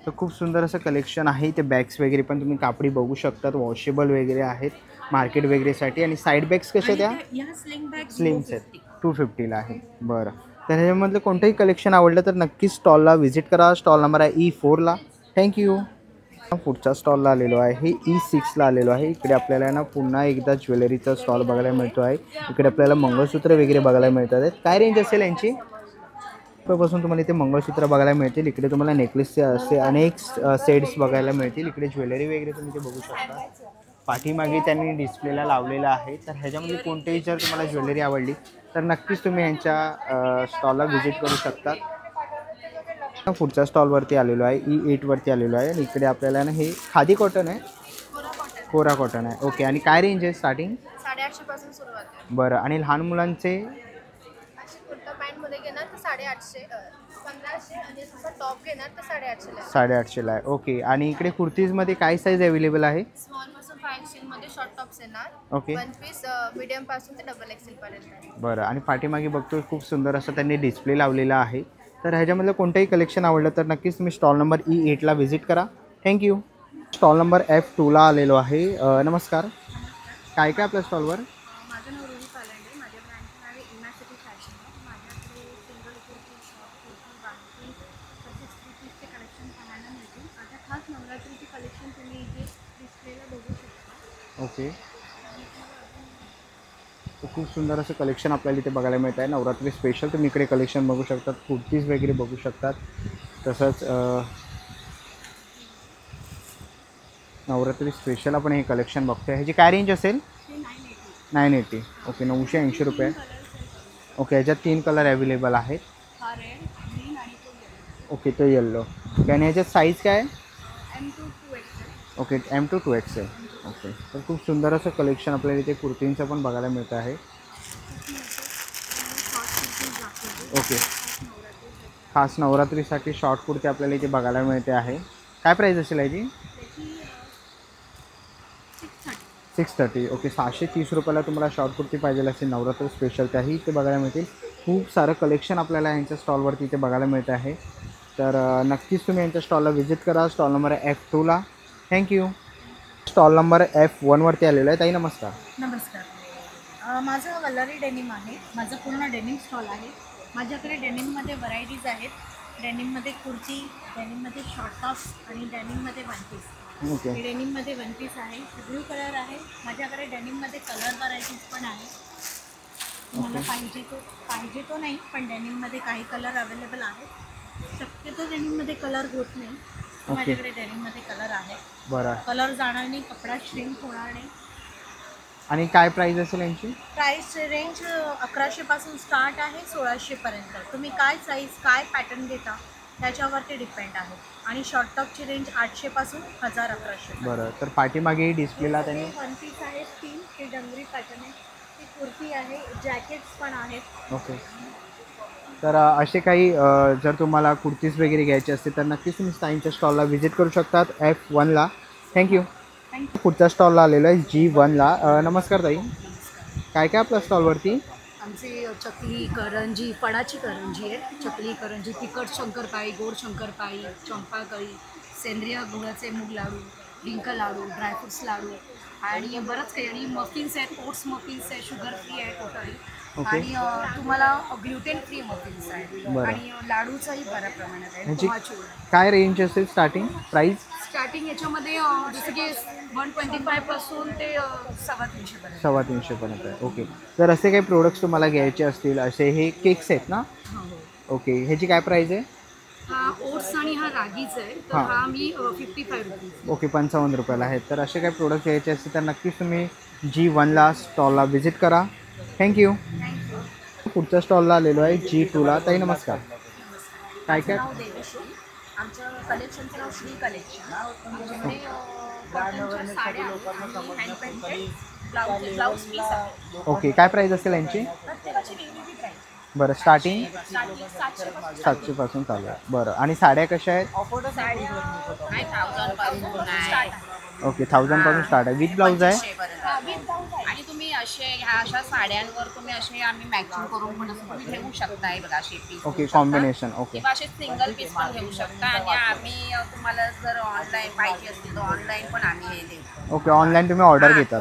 तर खूप सुंदर असं कलेक्शन आहे. ते बॅग्स वगैरे पण तुम्ही कापडी बघू शकतात, वॉशेबल वगैरे आहेत मार्केट वगैरेसाठी. आणि साईड बॅग्स कशा त्या? या स्लिंग बॅग स्लिंग्स आहेत, 250 ला आहे. बरं, तर ह्याच्यामधलं कोणतंही कलेक्शन आवडलं तर नक्कीच स्टॉलला व्हिजिट करा. स्टॉल नंबर आहे E4 ला. थँक्यू. पुढच्या स्टॉलला आलेलो आहे, हे E6 ला आलेलो आहे. इकडे आपल्याला ना पुन्हा एकदा ज्वेलरीचा स्टॉल बघायला मिळतो आहे. इकडे आपल्याला मंगळसूत्र वगैरे बघायला मिळतात आहेत. काय रेंज असेल यांची? पासून तुम्हाला इथे मंगळसूत्र बघायला मिळतील. इकडे तुम्हाला नेकलेसचे असे अनेक सेट्स बघायला मिळतील. इकडे ज्वेलरी वगैरे तुम्ही ते बघू शकता. पाठीमागे त्यांनी डिस्प्लेला लावलेला आहे. तर ह्याच्यामध्ये कोणतेही जर तुम्हाला ज्वेलरी आवडली तर नक्कीच तुम्ही यांच्या स्टॉलला व्हिजिट करू शकता. पुढच्या स्टॉलवरती आलेलो आहे, E8 वरती आलेलो आहे. आणि इकडे आपल्याला ना हे खादी कॉटन आहे, कोरा कॉटन आहे. ओके, आणि काय रेंज आहे स्टार्टिंग? 850 पासून सुरुवात आहे. बरं, आणि लहान मुलांचे अशी कुर्ता पॅन्ट मध्ये घेणार तर 850, 1500 आणि असं टॉप घेणार तर 850 ला. 850 ला आहे. ओके, आणि इकडे कुर्तीजमध्ये काय साईज अवेलेबल आहे? स्मॉल पासून 5 मध्ये शॉर्ट टॉप्स येणार. ओके. वन पीस मीडियम पासून ते XXL पर्यंत. बरं, आणि पाठीमागे बघतोय खूप सुंदर असं त्यांनी डिस्प्ले लावलेला आहे. तर ह्याच्यामधलं कोणतंही कलेक्शन आवडलं तर नक्कीच तुम्ही स्टॉल नंबर E8 ला व्हिजिट करा. थँक्यू. स्टॉल नंबर F2 ला आलेलो आहे. नमस्कार, काय काय आपल्या स्टॉलवर? माझं नाव रुही पालंडे. माझ्या ब्रँडचं नाव आहे इमॅसिटी फॅशन. माझ्याकडे सिंगल कुर्ती, शॉर्ट कुर्ती, बांधणी तसेच 3 पीसचे कलेक्शन पाहायला मिळतील. आता खास नवरात्रीचे कलेक्शन तुम्ही इथे डिस्प्लेला बघू शकता. ओके, खूप सुंदर असं कलेक्शन आपल्याला इथे बघायला मिळत आहे. नवरात्री स्पेशल तुम्ही इकडे कलेक्शन बघू शकतात, कुर्तीज वगैरे बघू शकतात. तसंच नवरात्री स्पेशल आपण हे कलेक्शन बघतोय. ह्याची काय रेंज असेल? 980. ओके, 980 रुपये. ओके, ह्याच्यात 3 कलर अवेलेबल आहेत. ओके, तो येल्लो. आणि ह्याच्यात साईज काय? Okay, M to 2XL. Okay, तर खूप सुंदर असं कलेक्शन आपल्याला इथे कुर्तींचं पण बघायला मिळतं आहे. ओके, खास नवरात्रीसाठी शॉर्ट कुर्ती आपल्याला इथे बघायला मिळते आहे. काय प्राईस असेल याची? 630. ओके, 630 रुपयाला तुम्हाला शॉर्ट कुर्ती पाहिजे असेल नवरात्र स्पेशल त्याही इथे बघायला मिळतील. खूप सारं कलेक्शन आपल्याला यांच्या स्टॉलवरती इथे बघायला मिळतं आहे. तर नक्कीच तुम्ही यांच्या स्टॉलला व्हिजिट करा. स्टॉल नंबर F2 ला. थँक्यू. स्टॉल नंबर F1 वरती आलेलो आहे. ताई नमस्कार. नमस्कार. माझं वल्लारी डेनिम आहे. माझं पूर्ण डेनिम स्टॉल आहे. माझ्याकडे डेनिममध्ये व्हरायटीज आहेत. डेनिममध्ये कुर्ती, डेनिममध्ये शॉर्ट टॉप्स आणि डेनिममध्ये वन पीस. ओके, डेनिममध्ये वन पीस आहे, ब्ल्यू कलर आहे. माझ्याकडे डेनिममध्ये कलर व्हरायटीज पण आहे. तुम्हाला पाहिजे तो नाही, पण डेनिममध्ये काही कलर अवेलेबल आहेत. शक्यतो डेनिममध्ये कलर होत नाही. माझ्याकडे डेनिममध्ये कलर आहे. बरं, कलर जाणार नाही, कपडा श्रिंक होणार नाही. आणि काय प्राईस असेल यांची? प्राईस रेंज 1100 पासून स्टार्ट आहे 1600 पर्यंत. तुम्ही काय साईज काय पॅटर्न घेता त्याच्यावरती डिपेंड आहे. आणि शॉर्ट टॉपची रेंज 800 पासून 1000-1100. बरं, तर पाठीमागे डिस्प्लेला त्यांनी वन पीस आहेत 3. हे डंगरी पॅटर्न आहे, ही कुर्ती आहे, जॅकेट्स पण आहेत. ओके. तर असे काही जर तुम्हाला कुर्तीज वगैरे घ्यायचे असतील तर नक्कीच तुम्ही ताईंच्या स्टॉलला व्हिजिट करू शकतात F1ला. थँक्यू. पुढच्या स्टॉलला आलेलो आहे G1ला. नमस्कार ताई, काय काय आपल्या स्टॉलवरती? आमची चकली करंजी, फळाची करंजी आहे. चकली करंजी, तिखट शंकरपाळी, गोड शंकरपाळी, चंपाकळी, सेंद्रिय गुळाचे मूग लाडू, डिंक लाडू, ड्रायफ्रुट्स लाडू आणि बरंच काही. आणि मफिन्स आहेत, ओट्स मफिन्स आहे, शुगर फ्री आहे टोटली. आणि तुम्हाला ग्लुटेन फ्री मफिन्स आहेत. आणि लाडूचाही बऱ्या प्रमाणात आहे. ह्याची पोहाची काय रेंज असेल स्टार्टिंग प्राईस? स्टार्टिंग याच्यामध्ये जसं की 125 पासून ते 350 पर्यंत. 350 पर्यंत आहे. ओके. तर असे काही प्रोडक्ट्स तुम्हाला घ्यायचे असतील, असे हे केक्स आहेत ना? ओके. ह्याची काय प्राईस आहे? हा ओट्स आणि हा रागीचा आहे. तर हां. हा मी 55 रुपीज. ओके, 55 रुपयाला आहेत. तर असे काही प्रोडक्ट घ्यायचे असतील तर नक्कीच तुम्ही G1ला स्टॉलला व्हिजिट करा. थँक्यू. पुढच्या स्टॉलला आलेलो आहे G2ला. ताई नमस्कार, काय काय? नाव देवीश्री. आमच्या कलेक्शनचं नाव श्री कलेक्शन. आमच्याकडे कॉटनच्या साड्या हँड पेंटेड ब्लाऊज पीस आहे. ओके. काय प्राईस असेल यांची? प्रत्येकाची वेगवेगळी प्राईस. बरं, स्टार्टिंग 700 पासून चालू आहे. बरं, आणि साड्या कशा आहेत? साड्या 1000 पासून स्टार्ट आहे. ओके, 1000 पासून स्टार्ट आहे. विथ ब्लाऊज आहे? आणि तुम्ही असे ह्या अशा साड्यांवर तुम्ही असे आम्ही मॅचिंग करून पण असं तुम्ही घेऊ शकता. हे बघा असे पीस. Okay, combination. ओके. किंवा असे सिंगल पीस पण घेऊ शकता. आणि आम्ही तुम्हाला जर ऑनलाईन पाहिजे असतील तर ऑनलाईन पण आम्ही हे देऊ. ओके, ऑनलाईन तुम्ही ऑर्डर घेतात?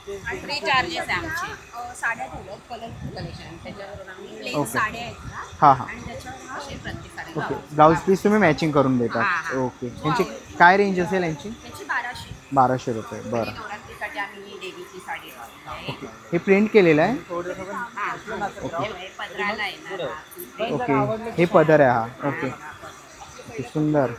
फ्री चार्जेस आहे आमचे. साड्या ठेवलं कलरफुल कलेक्शन त्याच्यावरून आम्ही प्लेन ओके. साड्या आहेत ना. हां हां. आणि त्याच्यावर असे प्रत्येक साड्या ओके, ब्लाऊज. ब्लाऊज पीस तुम्ही मॅचिंग करून देतात? हां. ओके. यांची काय रेंज असेल यांची? त्याची 1200. 1200 रुपये. बरं. नवरात्रीसाठी आम्ही ही देवीची साडी आहे. ओके. हे प्रिंट केलेलं आहे? हे पदराला आहे ना. ओके, हे पदर आहे हा. ओके, किती सुंदर.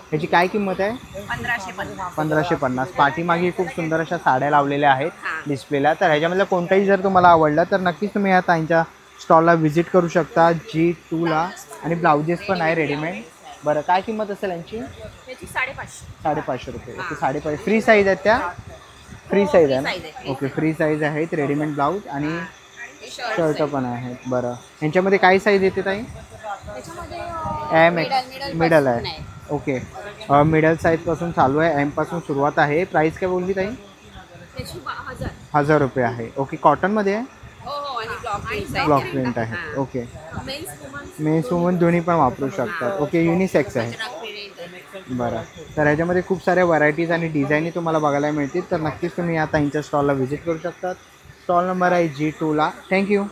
ह्याची काय किंमत आहे? 1550. 1550. पाठीमागे खूप सुंदर अशा साड्या लावलेल्या आहेत डिस्प्लेला. तर ह्याच्यामधलं कोणताही जर तुम्हाला आवडलं तर नक्कीच तुम्ही या ताईंच्या स्टॉलला व्हिजिट करू शकता G2ला. आणि ब्लाउजेस पण आहे रेडीमेड. बरं, काय किंमत असेल यांची? त्याची 550. 550 रुपये. ओके, 550. फ्री साईज आहेत त्या? फ्री साईज आहे ना? ओके, फ्री साईज आहेत. रेडीमेड ब्लाऊज आणि शर्ट पण आहेत. बरं, ह्यांच्यामध्ये काय साईज येते ताई? मिडल आहे. ओके, मिडल साईजपासून चालू आहे. एमपासून सुरुवात आहे. प्राईस काय बोलली ताई? त्याची 1000. 1000 रुपये आहे. ओके, कॉटनमध्ये आहे? हो, आणि ब्लॉक ब्लॉक प्रिंट आहे. ओके, मेन्स वुमन दोन्ही पण वापरू शकतात. ओके, युनिसेक्स आहे. बरं, तर ह्याच्यामध्ये खूप साऱ्या व्हरायटीज आणि डिझाईनी तुम्हाला बघायला मिळतील. तर नक्कीच तुम्ही या ताईंच्या स्टॉलला व्हिजिट करू शकतात. स्टॉल नंबर आहे G2ला. थँक्यू.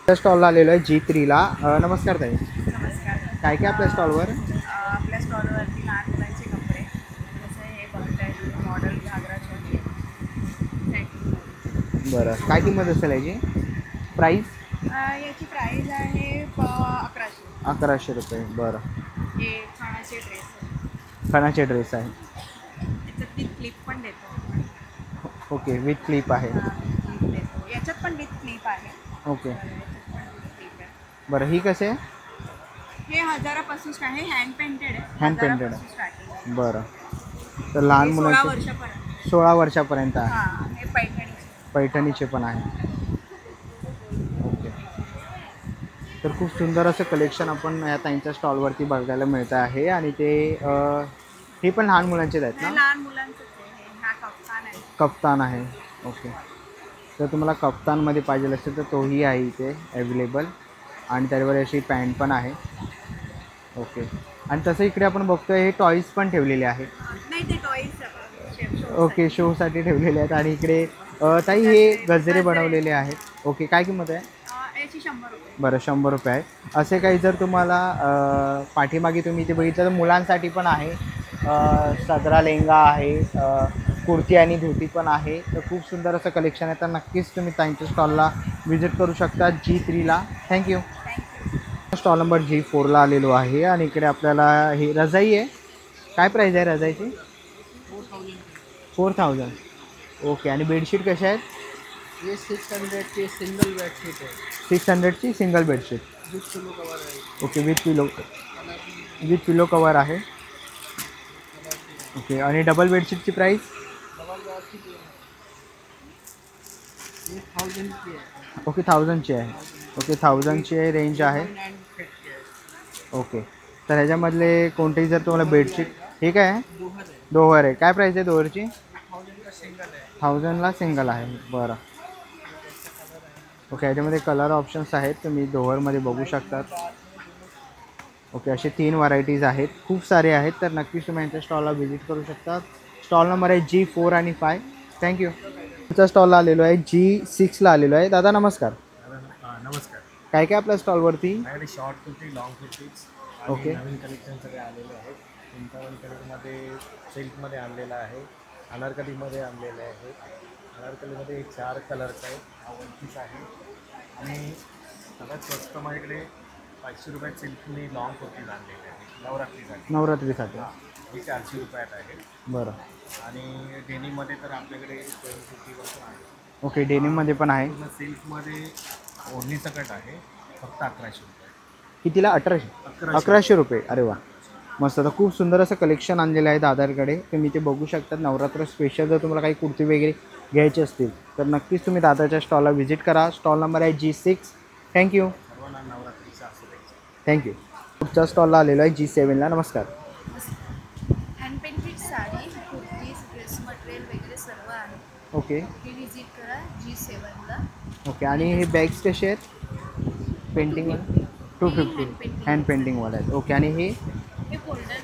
त्या स्टॉलला आलेलो आहे G3ला. नमस्कार ताई, काय काय आपल्या स्टॉलवर? आपल्या स्टॉलवरती लहान मुलांचे कपडे जसं हे बघताय मॉडेल घागरा चोली. बरं, काय किंमत असेल याची? प्राईस? याची प्राईस आहे 1100. 1100 रुपये. बरं, हे खाण्याचे ड्रेस. खणाचे ड्रेस आहे. त्याच्यात विथ क्लिप पण देतो. ओके, विथ क्लिप आहे. याच्यात पण विथ क्लिप आहे. ओके, बरं, ही कसे आहे? हे 1000 पासून आहे. हँड पेंटेड आहे. हँड पेंटेड आहे. बरं, तर लहान 16 मुलांचे वर्षापर्यंत. 16 वर्षापर्यंत आहे. हां, हे पैठणीचे पण आहे. ओके, तर खूप सुंदर असं कलेक्शन आपण या ताईंच्या स्टॉलवरती बघायला मिळतं आहे. आणि ते हे पण लहान मुलांचेच आहेत ना? लहान मुलांचं हा कप्तान आहे. कप्तान आहे. ओके, जर तुम्हाला कप्तानमध्ये पाहिजे असेल तर तोही आहे इथे अवेलेबल. आणि त्यावर अशी पॅन्ट पण आहे. ओके, आणि तसं इकडे आपण बघतोय हे टॉईज पण ठेवलेले आहेत. नाही, ते टॉईज. ओके, शोसाठी ठेवलेले आहेत. आणि इकडे ताई हे गजरे बनवलेले आहेत. ओके, काय किंमत आहे? याची 100 रुपये. बरं, 100 रुपये आहे. असे काही जर तुम्हाला पाठीमागे तुम्ही इथे बघितलं तर मुलांसाठी पण आहे. सदरा लेंगा आहे, कुर्ती आणि धोती पण आहे. तर खूप सुंदर असं कलेक्शन आहे. तर नक्कीच तुम्ही ताईंच्या स्टॉलला व्हिजिट करू शकता G3ला. थँक्यू. स्टॉल नंबर G4ला आलेलो आहे. आणि इकडे आपल्याला ही रजाई आहे. काय प्राईस आहे रजाईची? 4000. ओके. आणि बेडशीट कशा आहेत? ये 600 सिंगल बेडशीट है. 600 single bedsheet. With pillow cover है. ओके. विथ पिलो कवर आहे. ओके. आणि डबल बेडशीटची प्राईस? डबल बेडशीट ये 1000 की है. ओके. 1000ची आहे. ओके. 1000ची आहे रेंज आहे. ओके. तर ह्याच्यामधले कोणतेही जर तुम्हाला बेडशीट हे काय आहे? दोहर आहे. काय प्राईस आहे दोहरची? 1000ला सिंगल आहे. बरं. ओके. ह्याच्यामध्ये कलर ऑप्शन्स आहेत, तुम्ही दोहरमध्ये बघू शकतात. ओके. असे 3 व्हरायटीज आहेत, खूप सारे आहेत. तर नक्कीच तुम्ही यांच्या स्टॉलला व्हिजिट करू शकता. स्टॉल नंबर आहे G4 आणि 5. थँक्यू. तुमच्या स्टॉलला आलेलो आहे G6ला आलेलो आहे. दादा नमस्कार. नमस्कार. काय काय आपल्या स्टॉलवरती? माझ्याकडे short kurti, long kurtis okay. नवीन कलेक्शन सगळे आलेले आहेत. चिंतामणी कलरमध्ये सिल्कमध्ये आणलेलं आहे, अनारकलीमध्ये आणलेलं आहे. अनारकलीमध्ये 4 कलर्स आहेत. हा 1 पीस आहे. आणि सगळ्यात स्वस्त माझ्याकडे 500 रुपयात सिल्कनी लॉंग कुर्तीज आणलेले आहे नवरात्रीसाठी. नवरात्रीसाठी हे 400 रुपयात आहे. बरं. आणि डेनिममध्ये तर आपल्याकडे 750 आहे. ओके. डेनिममध्ये पण आहे. पूर्ण सिल्कमध्ये ओढणी सकट आहे, फक्त 1100 रुपये. कितीला? 1100 रुपये. अरे वा, मस्त. तर खूप सुंदर असं कलेक्शन आणलेलं आहे दादरकडे. तुम्ही ते बघू शकता. नवरात्र स्पेशल जर तुम्हाला काही कुर्ती वगैरे घ्यायची असतील तर नक्कीच तुम्ही दादाच्या स्टॉलला व्हिजिट करा. स्टॉल नंबर आहे G6. थँक्यू. सर्वांना नवरात्रीच्या शुभेच्छा. थँक्यू. पुढच्या स्टॉलला आलेलो आहे G7ला. नमस्कार. Hand painted sari, kurtis, dress material वगैरे सर्व आहे. ओके. हे विजिट करा G7ला. ओके. आणि हे बॅग्स कसे आहेत? पेंटिंग 250 हँड पेंटिंगवाले आहेत. ओके. आणि हे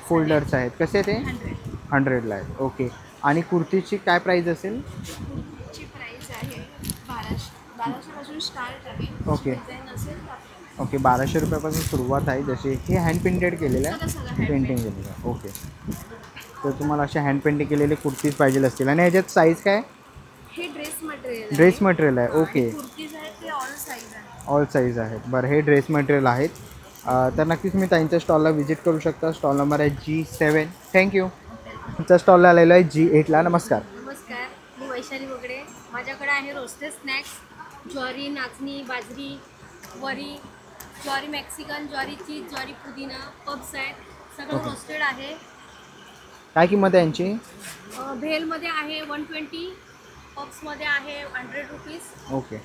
फोल्डर्स आहेत. कसे ते? 100ला आहेत. ओके. आणि कुर्तीची काय प्राईस असेल? कुर्तीची प्राईस आहे 1200 पासून स्टार्ट आहे. ओके. डिझाईन असेल तर ओके. 1200 रुपयापासून सुरुवात आहे. जसे हे हँड पेंटेड केलेलं आहे, पेंटिंग केलेलं आहे. ओके. तर तुम्हाला असे हँड पेंटिंग केलेले कुर्तीज पाहिजे असतील. आणि ह्याच्यात साईज काय? हे ड्रेस मटेरियल. ड्रेस मटेरियल आहे. ओके. कुर्तीज आहेत ते ऑल साईज आहे. ऑल साईज आहेत. बरं. हे ड्रेस मटेरियल आहेत. तर नक्कीच तुम्ही त्यांच्या स्टॉलला व्हिजिट करू शकता. स्टॉल नंबर आहे G7. थँक्यू. तुमच्या स्टॉलला आलेलो आहे G8ला. नमस्कार. नमस्कार. मी वैशाली बोगडे. माझ्याकडे आहे रोस्टेड स्नॅक्स, ज्वारी, नाचणी, बाजरी, वरी, ज्वारी मेक्सिकन, ज्वारी चीज, ज्वारी पुदिना, पब्स आहेत. सगळं ओके. रोस्टेड आहे. काय किंमत आहे यांची? भेलमध्ये आहे 120, पब्समध्ये आहे 100 रुपीज. ओके.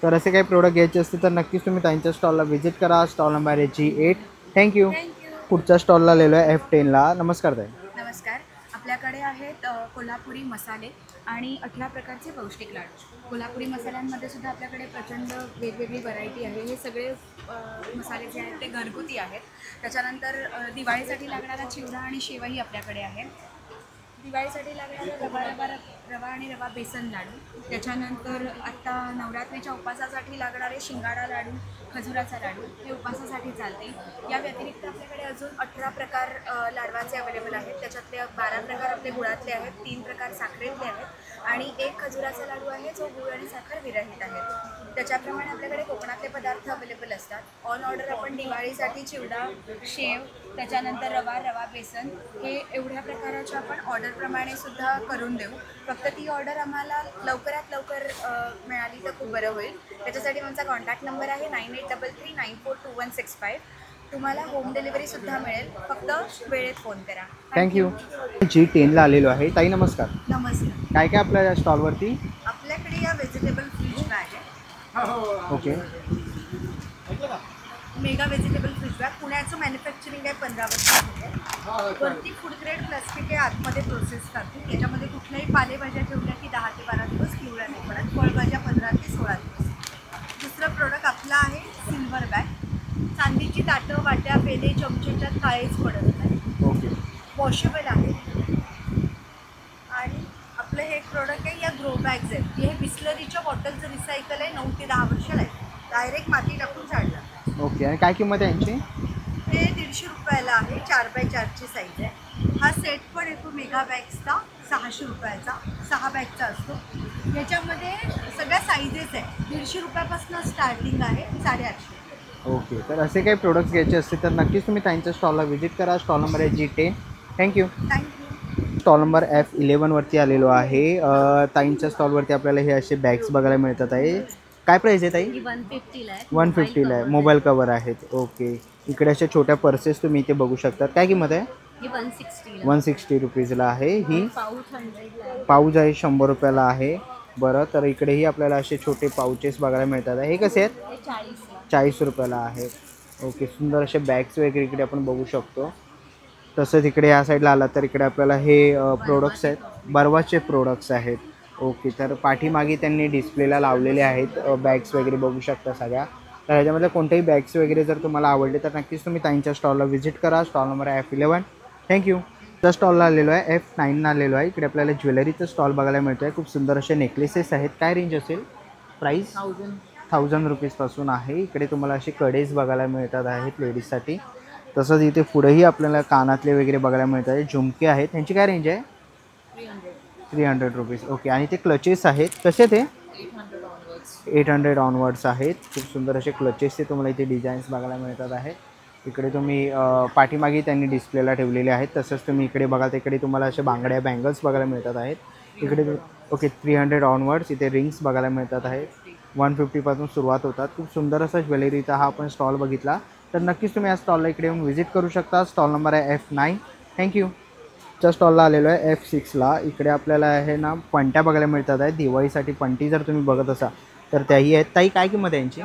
तर असे काही प्रोडक्ट घ्यायचे असतील तर नक्कीच तुम्ही त्यांच्या स्टॉलला व्हिजिट करा. स्टॉल नंबर आहे G8. थँक्यू. पुढच्या स्टॉलला आलेलो आहे F10ला. नमस्कार ताई. नमस्कार. आपल्याकडे आहेत कोल्हापुरी मसाले आणि 18 प्रकारचे पौष्टिक लाडू. कोल्हापुरी मसाल्यांमध्ये सुद्धा आपल्याकडे प्रचंड वेगवेगळी व्हरायटी आहे. हे सगळे मसाले जे आहेत ते घरगुती आहेत. त्याच्यानंतर दिवाळीसाठी लागणारा चिवडा आणि शेवई आपल्याकडे आहे. दिवाळीसाठी लागणारे रवा आणि रवा बेसन लाडू. त्याच्यानंतर आत्ता नवरात्रीच्या उपासासाठी लागणारे शिंगाडा लाडू, खजुराचा लाडू हे उपासासाठी चालते. या व्यतिरिक्त आपल्याकडे अजून 18 प्रकार लाडवाचे अवेलेबल आहेत. त्याच्यातले 12 प्रकार आपले गुळातले आहेत, 3 प्रकार साखरेतले आहेत आणि 1 खजुराचा लाडू आहे जो गुळ आणि साखर विरहित आहे. त्याच्याप्रमाणे आपल्याकडे कोकणातले पदार्थ अवेलेबल असतात. ऑन ऑर्डर आपण दिवाळीसाठी चिवडा, शेव, त्याच्यानंतर रवा बेसन हे एवढ्या प्रकाराच्या आपण ऑर्डरप्रमाणे सुद्धा करून देऊ. फक्त ती ऑर्डर आम्हाला लवकरात लवकर मिळाली तर खूप बरं होईल. त्याच्यासाठी आमचा कॉन्टॅक्ट नंबर आहे 9833942165. तुम्हाला होम डिलिव्हरीसुद्धा मिळेल. फक्त वेळेत फोन करा. थँक्यू. G10ला आलेलो आहे. ताई नमस्कार. नमस्कार. काय काय आपल्या स्टॉलवरती? आपल्याकडे या व्हेजिटेबल फ्रीज बॅग आहे. Okay. Mega vegetable fridge bag पुण्याचं मॅन्युफॅक्चरिंग आहे. 15 वर्षाचं. वरती फूड ग्रेड प्लास्टिक आहे, आतमध्ये प्रोसेस करते. याच्यामध्ये कुठल्याही पालेभाज्या ठेवल्या की 10 ते 12 दिवस पिवळ्या नाही पडत. फळभाज्या 15 ते 16 दिवस. दुसरं प्रोडक्ट आपलं आहे सिल्वर बॅग. चांदीची ताटं, वाट्या, पेले, चमचेच्या काळेच पडत नाही. ओके. वॉशेबल आहे. आणि आपलं हे एक प्रोडक्ट आहे, या ग्रो बॅग्स आहेत. हे बिस्लरीच्या बॉटलचं रिसायकल आहे. 9 ते 10 वर्ष आहे. डायरेक्ट माती टाकून झाडला. ओके. आणि काय किंमत आहे यांची? हे 150 रुपयाला आहे. 4x4ची साईज आहे. हा सेट पण येतो मेगा बॅग्सचा 600 रुपयाचा. 6 बॅगचा असतो. याच्यामध्ये सगळ्या साईजेस आहे. 150 रुपयापासून स्टार्टिंग आहे 850. ओके. तर असे काही प्रोडक्ट्स घ्यायचे असतील तर नक्कीच तुम्ही त्यांच्या स्टॉलला व्हिजिट करा. स्टॉल नंबर आहे G10. Thank you. Thank you. Stall number F11 वरती आलेलो आहे. ताईंच्या स्टॉलवरती आपल्याला हे असे बॅग्स बघायला मिळतात आहे. काय प्राईस आहे ताई? 150ला आहे. 150ला आहे. मोबाईल कवर आहेत. ओके. इकडे अशा छोट्या पर्सेस तुम्ही इथे बघू शकता. काय किंमत आहे? ही 160 160 रुपीजला आहे. ही पाऊच 100ला आहे. पाऊच आहे 100 रुपयाला आहे. बरं, तर इकडेही आपल्याला असे छोटे पाउचेस बघायला मिळतात. हे कसे आहेत? हे 40ला. 40 रुपयाला आहे. ओके. सुंदर असे बॅग्स वगैरे इकडे आपण बघू शकतो. तसंच इकडे या साईडला आला तर इकडे आपल्याला हे प्रोडक्ट्स आहेत. बर्वाचे प्रोडक्ट्स आहेत. ओके. तर पाठीमागे त्यांनी डिस्प्लेला लावलेले आहेत बॅग्स वगैरे बघू शकता सगळ्या. तर ह्याच्यामधले कोणतेही बॅग्स वगैरे जर तुम्हाला आवडले तर नक्कीच तुम्ही ताईंच्या स्टॉलला व्हिजिट करा. स्टॉल नंबर आहे F11. थँक्यू. त्या स्टॉलला आलेलो आहे F9ला आलेलो आहे. इकडे आपल्याला ज्वेलरीचं स्टॉल बघायला मिळतो आहे. खूप सुंदर असे नेकलेसेस आहेत. काय रेंज असेल? प्राईस 1000 रुपीजपासून आहे. इकडे तुम्हाला असे कडेज बघायला मिळतात आहेत लेडीजसाठी. तसंच इथे पुढेही आपल्याला कानातले वगैरे बघायला मिळतात आहे. झुमके आहेत. त्यांची काय रेंज आहे? 300 रुपीज. ओके. आणि ते क्लचेस आहेत. कसे ते? 800 ऑनवर्ड्स आहेत. खूप सुंदर असे क्लचेसचे तुम्हाला इथे डिझाईन्स बघायला मिळतात आहेत. इकडे तुम्ही पाठीमागे त्यांनी डिस्प्लेला ठेवलेले आहेत. तसंच तुम्ही इकडे बघाल तिकडे तुम्हाला असे बांगड्या बँगल्स बघायला मिळतात आहेत. इकडे ओके 300 ऑनवर्ड्स. इथे रिंग्स बघायला मिळतात आहेत. 150पासून सुरुवात होतात. खूप सुंदर असा ज्वेलरीचा हा आपण स्टॉल बघितला. तर नक्कीच तुम्ही या स्टॉलला इकडे येऊन व्हिजिट करू शकता. स्टॉल नंबर आहे F9. थँक्यू. च्या स्टॉलला आलेलो आहे F6ला. इकडे आपल्याला आहे ना पंट्या बघायला मिळतात आहेत. दिवाळीसाठी पंटी जर तुम्ही बघत असाल तर त्याही आहेत. ताई काय किंमत आहे यांची?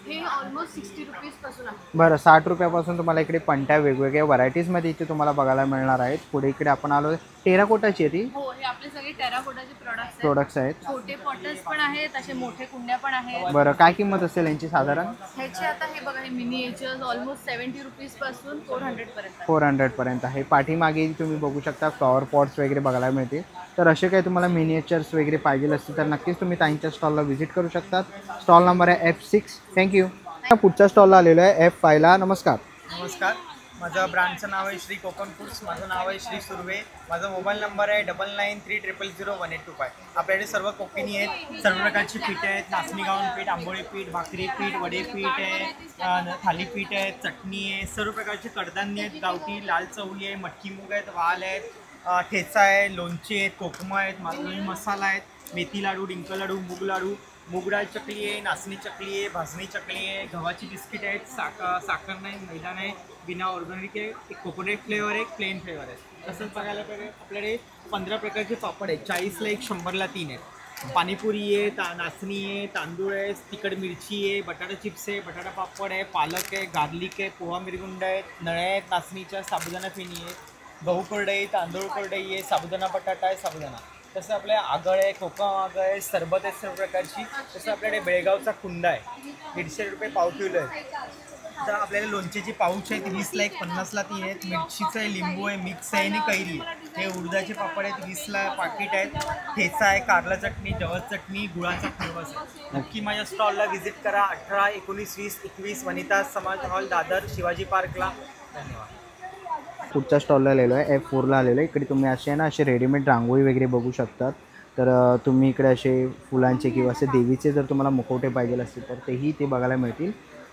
हे ऑलमोस्ट 60 रुपीजपासून आहे. बरं, 60 रुपयापासून तुम्हाला इकडे पंट्या वेगवेगळ्या व्हरायटीजमध्ये इथे तुम्हाला बघायला मिळणार आहेत. पुढे इकडे आपण आलो टेराकोटाची आहे ती. हो, हे आपले सगळे टेराकोटाचे प्रोडक्ट्स आहेत. छोटे पॉटर्स पण आहेत, असे मोठे कुंड्या पण आहेत. बरं, काय किंमत असेल यांची साधारण? ह्याचे आता हे बघा, हे मिनिएचर्स ऑलमोस्ट 70 रुपीजपासून 400 पर्यंत. 400 पर्यंत आहे. पाठीमागे तुम्ही बघू शकता फ्लॉवर पॉट्स वगैरे बघायला मिळते. तर असे काही तुम्हाला मिनिएचर्स वगैरे पाहिजे असतील तर नक्कीच तुम्ही ताईंच्या स्टॉलला व्हिजिट करू शकतात. स्टॉल नंबर आहे F6. थँक्यू. पुढच्या स्टॉलला आलेलो आहे F5ला. नमस्कार. नमस्कार. माझं ब्रँडचं नाव आहे श्री कोकण फूड्स. माझं नाव आहे श्री सुर्वे. माझा मोबाईल नंबर आहे 9930001825. आपल्याकडे सर्व कोकिनी आहेत. सर्व प्रकारची पीठ आहेत. नाचणी गाऊन पीठ, आंबोळी पीठ, भाकरी पीठ, वडे पीठ आहे, थालीपीठ आहे, चटणी आहे, सर्व प्रकारचे कडधान्य आहेत. गावठी लाल चवळी आहे, मटकी मूग आहेत, वाल आहेत, ठेचा आहे, लोणचे आहेत, कोकमा आहेत, मालवणी मसाला आहेत, मेथी लाडू, डिंक लाडू, मूग लाडू, मूगडाळ चकली आहे, नाचणी चकली आहे, भाजणी चकली आहे, गव्हाची बिस्किट आहेत, साखर नाही, मैदा नाही, बिना ऑर्गॅनिक आहे, एक कोकोनट फ्लेवर आहे, एक प्लेन फ्लेवर आहे. तसंच बघायला पाहिजे आपल्याकडे 15 प्रकारचे पापड आहेत. 40ला 1, 100ला 3 आहेत. पाणीपुरी आहे, नाचणी आहे, तांदूळ आहे, तिखट मिरची आहे, बटाटा चिप्स आहे, बटाटा पापड आहे, पालक आहे, गार्लिक आहे, पोहा मिरगुंड आहेत, नळ्या आहेत नाचणीच्या, साबुदाणा फेणी आहे, गहू करडई, तांदूळ करडई आहे, साबुदाणा बटाटा आहे, साबुदाणा. तसं आपल्या आगळ आहे, कोकम आगळ आहे, सरबत आहे सर्व प्रकारची. तसं आपल्याकडे बेळगावचा कुंडा आहे, 150 रुपये पाव किलो आहे. तर आपल्याला लोणचेची पाऊच आहेत 20ला 1, 50ला 3 आहेत. मिरचीचं आहे, लिंबू आहे, मिक्स आहे आणि कैरी आहे. हे उडदाचे पापड आहेत, 20ला पाकिट आहेत. ठेचा आहे, कारला चटणी, जवस चटणी, गुळाचा खरवस आहे. नक्की माझ्या स्टॉलला व्हिजिट करा. 18, 19, 20, 21 वनिता समाज हॉल, दादर, शिवाजी पार्कला. धन्यवाद. पुढच्या स्टॉलला आलेलो आहे F4ला आलेलो आहे. इकडे तुम्ही असे ना असे रेडीमेड रांगोळी वगैरे बघू शकतात. तर तुम्ही इकडे असे फुलांचे किंवा असे देवीचे जर तुम्हाला मुखवटे पाहिजे असतील तर तेही ते बघायला मिळतील.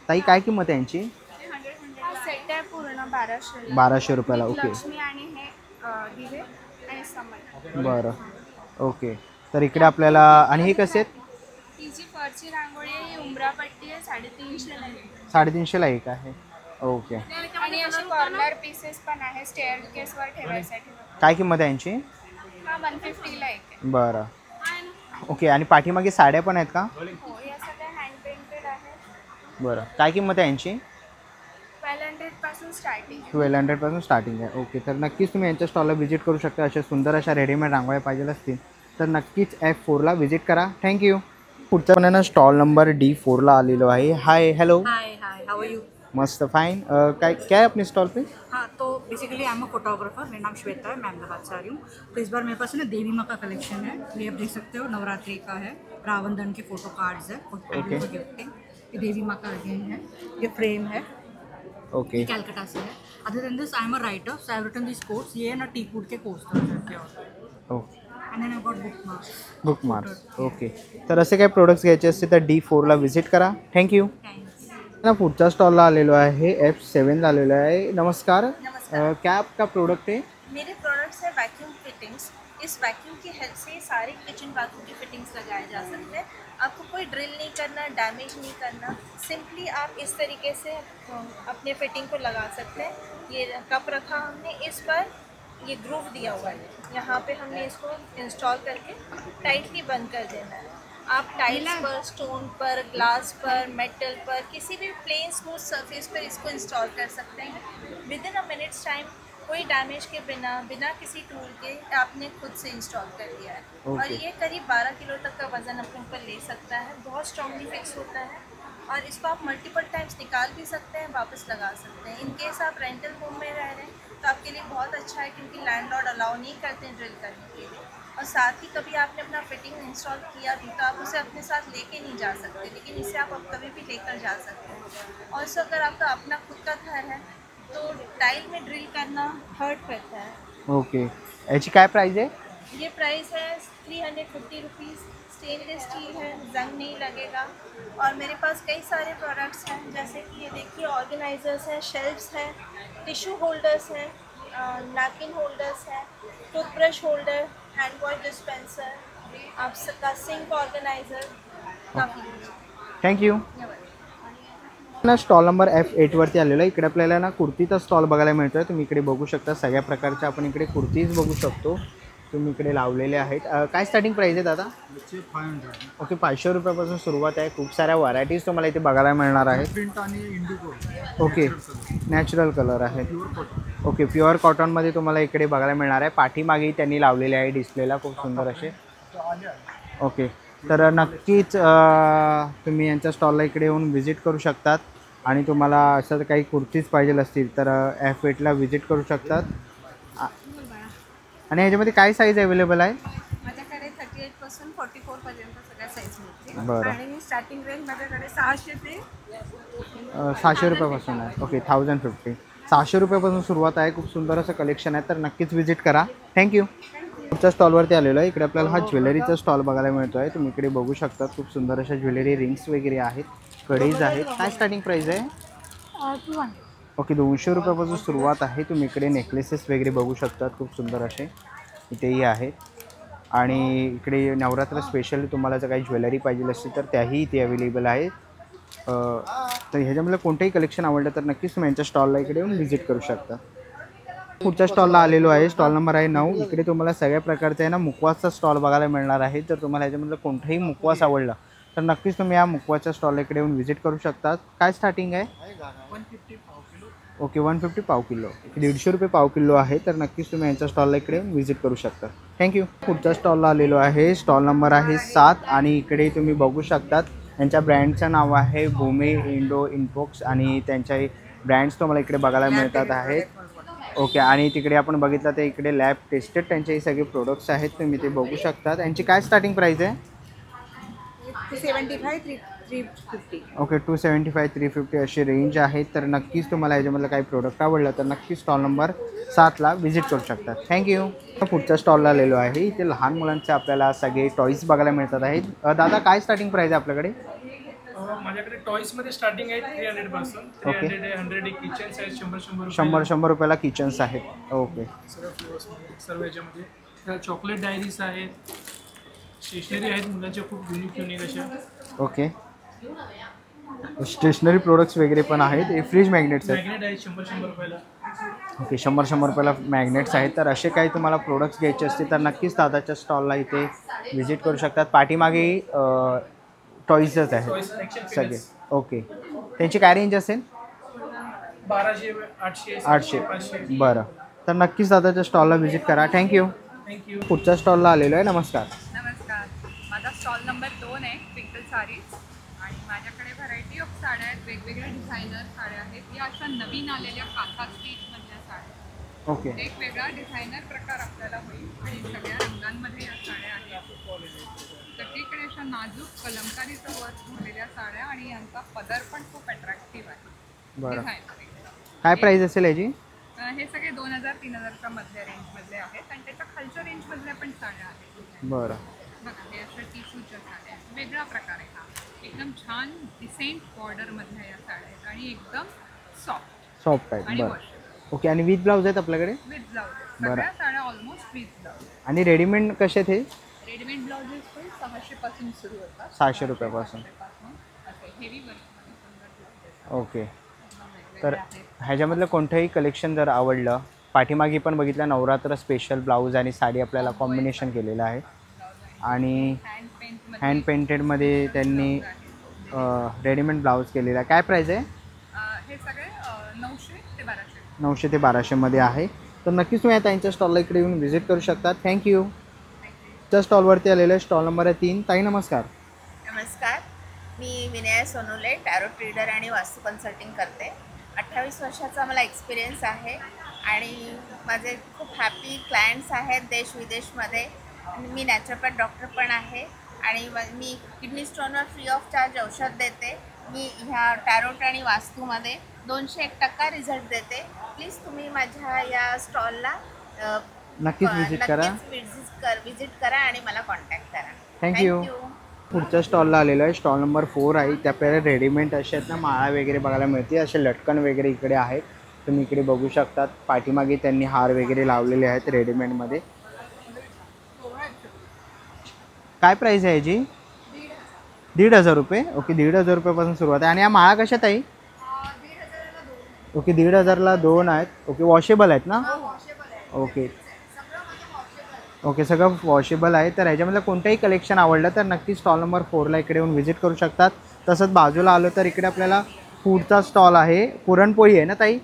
ताई काय किंमत आहे यांची? सेट आहे पूर्ण 1200. 1200 रुपयाला. ओके. लक्ष्मी आणि हे दिवे आणि समई. बरं, ओके. तर इकडे आपल्याला आणि हे कसे आहेत? ही जी फरची रांगोळी आहे ही उंबरा पट्टी आहे, 350ला आहे. 350ला एक आहे. ओके. आणि असे कॉर्नर पीसेस पण आहे स्टेअर केसवर ठेवायसाठी. काय किंमत आहे यांची? हा 150ला एक आहे. बरं, ओके. आणि पाठीमागे साड्या पण आहेत का? हो, या सगळ्या हँड पेंटेड आहेत. बरं, काय किंमत आहे यांची? 1200 पासून स्टार्टिंग. 1200 पासून स्टार्टिंग आहे. ओके. तर नक्कीच तुम्ही यांच्या स्टॉलला व्हिजिट करू शकता. अशा सुंदर अशा रेडीमेड रांगोळ्या पाहिजे असतील तर नक्कीच F4ला व्हिजिट करा. थँक्यू. पुढचा पण ना स्टॉल नंबर D4ला आलेलो आहे. Hi, hello. Hi, how are you? मस्त, फाइन. क्या है अपने स्टॉल पे? हाँ, तो basically I am a photographer. मेरा नाम श्वेता है, मैं अहमदाबाद से आ रही हूँ. तो इस बार मेरे पास ना देवी माँ का कलेक्शन है. ये आप देख सकते हो, नवरात्रि का है. रावण दहन के फोटो कार्ड्स है, ओके. गिफ्टिंग. ये देवी माँ का अगेन है. ये फ्रेम है. ओके. कैलकाटा से है. Other than this I am a writer, so I have written this quotes. ये ना टी फूड के कोस्टर्स हैं. Okay. And then I got bookmarks. Bookmarks. Okay. तर असे काही प्रोडक्ट्स घ्यायचे असतील तर D4ला व्हिजिट करा. थँक्यू. ना पुढच्या स्टॉलला आलेलो आहे F7ला आलेलो आहे. नमस्कार. क्या आपका प्रोडक्ट है? मेरे प्रोडक्ट्स है वैक्यूम फिटिंग्स। इस वैक्यूम की हेल्प से सारे किचन बाथरूम की फिटिंग्स लगाए जा सकते हैं। आपको कोई ड्रिल नहीं करना, डैमेज नहीं करना, सिंपली आप इस तरीके से अपने फिटिंग को लगा सकते हैं। ये कप रखा हमने, इस पर ये ग्रूव दिया हुआ है, यहाँ पे हमने इसको इंस्टॉल करके टाइटली बंद कर देना है। आप टाइल्स पर, स्टोन पर, ग्लास पर, मेटल पर, किसी भी प्लेन स्मूथ सरफेस पर इसको इंस्टॉल कर सकते हैं। With in a minutes time, कोई डैमेज के बिना किसी टूल के आपने खुद से इंस्टॉल कर दिया है। और ये करीब 12 किलो तक का वज़न अपने ऊपर ले सकता है। बहुत स्ट्रांगली फिक्स होता है और इसको आप मल्टीपल टाइम्स निकाल भी सकते हैं, वापस लगा सकते हैं। इन केस आप रेंटल होम में रह रहे हैं तो आपके लिए बहुत अच्छा है, क्योंकि लैंडलॉर्ड अलाउ नहीं करते हैं ड्रिल करने के लिए। और साथ ही कभी आपने अपना फिटिंग इंस्टॉल किया भी तो आप उसे अपने साथ लेके नहीं जा सकते, लेकिन इसे आप अब कभी भी लेकर जा सकते हैं। और सो अगर आपका अपना खुद का घर है तो टाइल में ड्रिल करना हर्ट करता है। ओके, याची काय प्राइस आहे? ये प्राइस है 350 रुपीज़। स्टेनलेस स्टील है, जंग नहीं लगेगा। और मेरे पास कई सारे प्रोडक्ट्स हैं, जैसे कि ये देखिए ऑर्गेनाइजर्स हैं, शेल्फ्स हैं, टिश्यू होल्डर्स हैं, नैपकिन होल्डर्स हैं, toothbrush holder, hand wash dispenser, आप सबका सिंक ऑर्गेनाइजर, काफ़ी। थँक्यू। ना स्टॉल नंबर F8 वरती आलेलो आहे। इकडे आपल्याला ना कुर्तीचा स्टॉल बघायला मिळतोय। तुम्ही इकडे बघू शकता सगळ्या प्रकारच्या आपण इकडे कुर्तीज बघू शकतो, तुम्ही इकडे लावलेले आहेत। काय स्टार्टिंग प्राइस आहे दादा? 500. ओके, 500 रुपयापासून सुरुवात आहे। खूप साऱ्या व्हरायटीज तुम्हाला इथे बघायला मिळणार आहेत। प्रिंट आणि इंडिगो. ओके, नॅचरल कलर आहेत। ओके, प्युअर कॉटनमध्ये तुम्हाला इकडे बघायला मिळणार आहे। पाठीमागे त्यांनी लावलेले आहे डिस्प्लेला खूप सुंदर असे। ओके, तर नक्कीच तुम्ही यांच्या स्टॉलला इकडे येऊन व्हिजिट करू शकतात आणि तुम्हाला असं काही कुर्तीज पाहिजे असतील तर F8ला व्हिजिट करू शकतात। आणि ह्याच्यामध्ये काय साईज अवेलेबल आहे? माझ्याकडे 38 पासून 44 पर्यंत सगळ्या साईज मिळतील। बरं। आणि स्टार्टिंग रेंज माझ्याकडे 600 ते 600 रुपयापासून आहे। ओके, 1050, 600 रुपयापासून सुरुवात आहे। खूप सुंदर असं कलेक्शन आहे, तर नक्कीच व्हिजिट करा। थँक्यू। तुमच्या स्टॉलवरती आलेलो आहे। इकडे आपल्याला हा ज्वेलरीचा स्टॉल बघायला मिळतो आहे। तुम्ही इकडे बघू शकता खूप सुंदर अशा ज्वेलरी, रिंग्स वगैरे आहेत, कडेज आहेत। काय स्टार्टिंग प्राइस आहे? 200. ओके, 200 रुपयापासून सुरुवात आहे। तुम्ही इकडे नेकलेसेस वगैरे बघू शकतात, खूप सुंदर असे इथेही आहेत। आणि इकडे नवरात्र स्पेशल तुम्हाला जर काही ज्वेलरी पाहिजे असेल तर त्याही इथे अवेलेबल आहेत। तर ह्याच्यामध्ये कोणतंही कलेक्शन आवडलं तर नक्कीच तुम्ही यांच्या स्टॉलला इकडे येऊन व्हिजिट करू शकता। पुढच्या स्टॉलला आलेलो आहे। स्टॉल नंबर आहे 9। इकडे तुम्हाला सगळ्या प्रकारचा आहे ना मुखवासचा स्टॉल बघायला मिळणार आहे। जर तुम्हाला ह्याच्यामधलं कोणताही मुखवास आवडला तर नक्कीच तुम्ही या मुखवासच्या स्टॉलला इकडे येऊन व्हिजिट करू शकता। काय स्टार्टिंग आहे? 150 पाव किलो. ओके, 150 पाव किलो, 150 रुपये पाव किलो आहे। तर नक्कीच तुम्ही यांच्या स्टॉलला इकडे व्हिजिट करू शकता। थँक्यू। पुढच्या स्टॉलला आलेलो आहे। स्टॉल नंबर आहे 7 आणि इकडे तुम्ही बघू शकतात यांच्या ब्रँडचं नाव आहे भूमी इंडो इनफॉक्स आणि त्यांच्या ब्रँड्स तुम्हाला इकडे बघायला मिळतात आहेत। ओके, आणि तिकडे आपण बघितलं तर इकडे लॅब टेस्टेड त्यांचे सगळे प्रोडक्ट्स आहेत, तुम्ही ते बघू शकतात। यांची काय स्टार्टिंग प्राइस आहे? 275, 350. ओके, 275, 350 अशी रेंज आहे। तर नक्कीच तुम्हाला याच्यामधलं काही प्रोडक्ट आवडलं तर नक्कीच स्टॉल नंबर 7ला व्हिजिट करू शकता। थँक्यू। पुढच्या स्टॉलला आलेलो आहे। इथे लहान मुलांचे आपल्याला सगळे टॉईज बघायला मिळतात आहेत। दादा काय स्टार्टिंग प्राइस आहे आपल्याकडे? माझ्याकडे टॉईजमध्ये स्टार्टिंग आहे 300 पासून। 300 आहे, 100 किचन साईज 100 रुपयाला किचन्स आहेत। ओके, सर्व याच्यामध्ये चॉकलेट डायरीज आहेत, स्टेशनरी आहेत मुलांच्या खूप युनिक अशा। ओके, स्टेशनरी प्रोडक्ट्स वगैरे पण आहेत। फ्रीज मॅग्नेट्स आहेत, मॅग्नेट आहेत 100 रुपयाला। ओके, 100 रुपयाला मॅग्नेट्स आहेत। तर असे काही तुम्हाला प्रोडक्ट्स घ्यायचे असतील तर नक्कीच दादाच्या स्टॉलला इथे व्हिजिट करू शकतात। पाठीमागे टॉईजच आहेत सगळे। ओके, त्यांची काय रेंज असेल? 1200, 800, 800, 500। बरं, तर नक्कीच दादाच्या स्टॉलला व्हिजिट करा। थँक्यू। पुढच्या स्टॉलला आलेलो आहे। नमस्कार। नमस्कार, माझा स्टॉल नंबर 2 आहे, ट्विंकल साडीज। आणि माझ्याकडे व्हरायटी ऑफ साड्या आहेत, वेगवेगळ्या डिझायनर साड्या आहेत। या अशा नवीन आलेल्या काथा स्टीचमधल्या साड्या। ओके, एक वेगळा डिझायनर प्रकार आपल्याला होईल आणि सगळ्या रंगांमध्ये या साड्या आहेत। सगळीकडे अशा नाजूक कलमकारीचं वर्क झालेल्या साड्या आणि यांचा पदर पण खूप अट्रॅक्टिव्ह आहे। बरं, डिझायनर काय प्राइस असेल याची? हे सगळे 2000-3000च्या मधल्या रेंजमधले आहेत आणि त्याच्या खालच्या रेंजमधल्या पण साड्या आहेत। बरं, बघा, हे अशा टिश्यूच्या साड्या आहेत, वेगळा प्रकार आहे हा। एकदम छान डिसेंट बॉर्डरमधल्या या साड्या आहेत आणि एकदम सॉफ्ट सॉफ्ट आहेत। आणि बरं, वॉशेबल। ओके, आणि विथ ब्लाऊज आहेत आपल्याकडे? With blouse. बरं. सगळ्या साड्या ऑलमोस्ट विथ ब्लाऊज. आणि रेडीमेड कसे आहेत हे? रेडीमेड ब्लाउजेस पण 600 पासून सुरू होतात. 600 रुपयापासून. Heavy work. ओके, तर ह्याच्यामधलं कोणतंही कलेक्शन जर आवडलं, पाठीमागे पण बघितलं नवरात्र स्पेशल ब्लाऊज आणि साडी आपल्याला कॉम्बिनेशन केलेलं आहे. आणि हँड पेंटेडमध्ये त्यांनी रेडीमेड ब्लाऊज केलेला आहे. काय प्राईस आहे? हे सगळे 900 ते 1200. 900 ते 1200मध्ये आहे. तर नक्कीच तुम्ही त्यांच्या स्टॉलला इकडे येऊन व्हिजिट करू शकता. थँक्यू. त्या स्टॉलवरती आलेलं आहे, स्टॉल नंबर आहे 3. ताई नमस्कार. नमस्कार, मी विनया सोनोले, टॅरो ट्रेडर आणि वास्तू कन्सल्टिंग करते. 28 वर्षाचा मला एक्सपिरियन्स आहे आणि माझे खूप हॅपी क्लायंट्स आहेत देश विदेशमध्ये. आणि मी नॅचरोपॅथ डॉक्टर पण आहे आणि मी किडनी स्टोनवर फ्री ऑफ चार्ज औषध देते. मी ह्या टॅरोट आणि वास्तूमध्ये 201% रिझल्ट देते. प्लीज तुम्ही माझ्या या स्टॉलला नक्कीच व्हिजिट करा. विजिट करा आणि मला कॉन्टॅक्ट करा. थँक्यू. पुढच्या स्टॉलला आलेलो आहे, स्टॉल नंबर 4 आहे. त्या आपल्याला रेडीमेड असे आहेत ना, माळा वगैरे बघायला मिळते. असे लटकन वगैरे इकडे आहेत, तुम्ही इकडे बघू शकतात. पाठीमागे त्यांनी हार वगैरे लावलेले आहेत रेडीमेडमध्ये. काय प्राईस आहे याची? 1,500 रुपये. ओके, 1,500 रुपयापासून सुरुवात आहे. आणि या माळा कशात आहे? ओके, 1,500ला 2 आहेत. ओके, वॉशेबल आहेत ना? ओके ओके, सगळं वॉशेबल आहे. तर ह्याच्यामधलं कोणतंही कलेक्शन आवडलं तर नक्की स्टॉल नंबर 4ला इकडे येऊन व्हिजिट करू शकतात. तसंच बाजूला आलो तर इकडे आपल्याला फूडचा स्टॉल आहे. पुरणपोळी आहे ना ताई?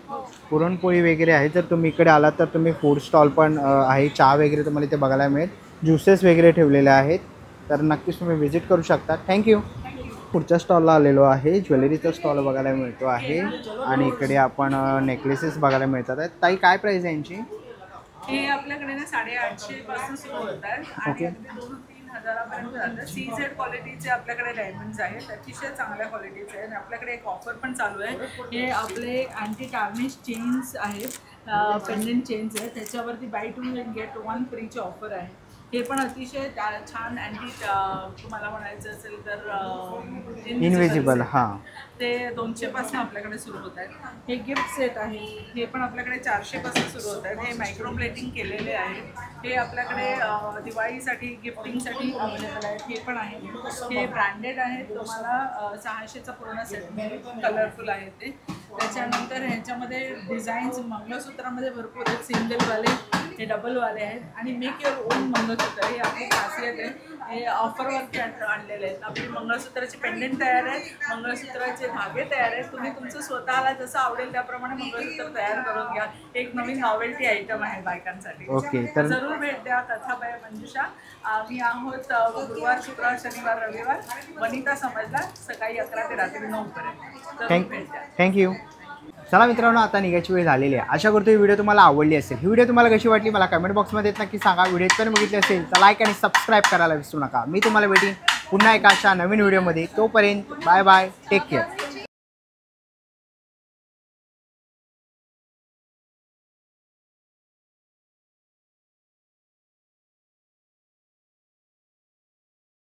पुरणपोळी वगैरे आहे. जर तुम्ही इकडे आलात तर तुम्ही फूड स्टॉल पण आहे. चहा वगैरे तुम्हाला इथे बघायला मिळेल. ज्युसेस वगैरे ठेवलेले आहेत, तर नक्कीच तुम्ही व्हिजिट करू शकता. थँक्यू. पुढच्या स्टॉलला आलेलो आहे, ज्वेलरीचा स्टॉल बघायला मिळतो आहे. आणि इकडे आपण नेकलेसेस बघायला मिळतात आहेत. ताई काय प्राईस आहे यांची? हे आपल्याकडे ना 850 पासून सुरू होतात आणि 2-3 हजारापर्यंत जातात. CZ क्वालिटीचे आपल्याकडे डायमंड्स आहेत, अतिशय चांगल्या क्वालिटीचे आहेत. आपल्याकडे एक ऑफर पण चालू आहे. हे आपले अँटी टार्निश चेन्स आहेत, पेंडंट चेन्स आहेत. त्याच्यावरती बाय 2 and get 1 फ्रीची ऑफर आहे. हे पण अतिशय छान अँटी, तुम्हाला म्हणायचं असेल तर इनविजिबल. हां, ते 200 पासून आपल्याकडे सुरू होत आहेत. हे गिफ्ट सेट आहे, हे पण आपल्याकडे 400 पासून सुरू होत आहेत. हे मायक्रो प्लेटिंग केलेले आहेत. हे आपल्याकडे दिवाळीसाठी गिफ्टिंगसाठी अवेलेबल आहेत. हे पण आहे, हे ब्रँडेड आहेत. तुम्हाला 600चा पूर्ण सेट कलरफुल आहे ते. त्याच्यानंतर ह्याच्यामध्ये डिझाईन्स मंगळसूत्रामध्ये भरपूर आहेत. सिंगलवाले, हे डबलवाले आहेत. आणि मेक युअर ओन मंगळसूत्र हे आपली खासियत आहे. हे ऑफरवरती आणलेले आहेत. आपली मंगळसूत्राचे पेंडंट तयार आहे, मंगळसूत्राचे धागे तयार आहेत. तुम्ही तुमचं स्वतःला जसं आवडेल त्याप्रमाणे मंगळसूत्र तयार करून घ्या. एक नवीन नॉवेल्टी आयटम आहे बायकांसाठी. ओके, तर जरूर भेट द्या. कथाबाई मंजुषा. आम्ही आहोत गुरुवार, शुक्रवार, शनिवार, रविवार, वनिता समाजला सकाळी 11 ते रात्री 9 पर्यंत. थँक्यू. चला मित्रांनो, आता निघायची वेळ झालेली आहे. आशा करतो ही व्हिडिओ तुम्हाला आवडली असेल. ही व्हिडिओ तुम्हाला कशी वाटली मला कमेंट बॉक्समध्ये नक्की सांगा. व्हिडिओ पण बघितली असेल तर लाईक आणि सबस्क्राईब करायला विसरू नका. मी तुम्हाला भेटेन पुन्हा एका अशा नवीन व्हिडिओमध्ये. तोपर्यंत बाय बाय, टेक केअर.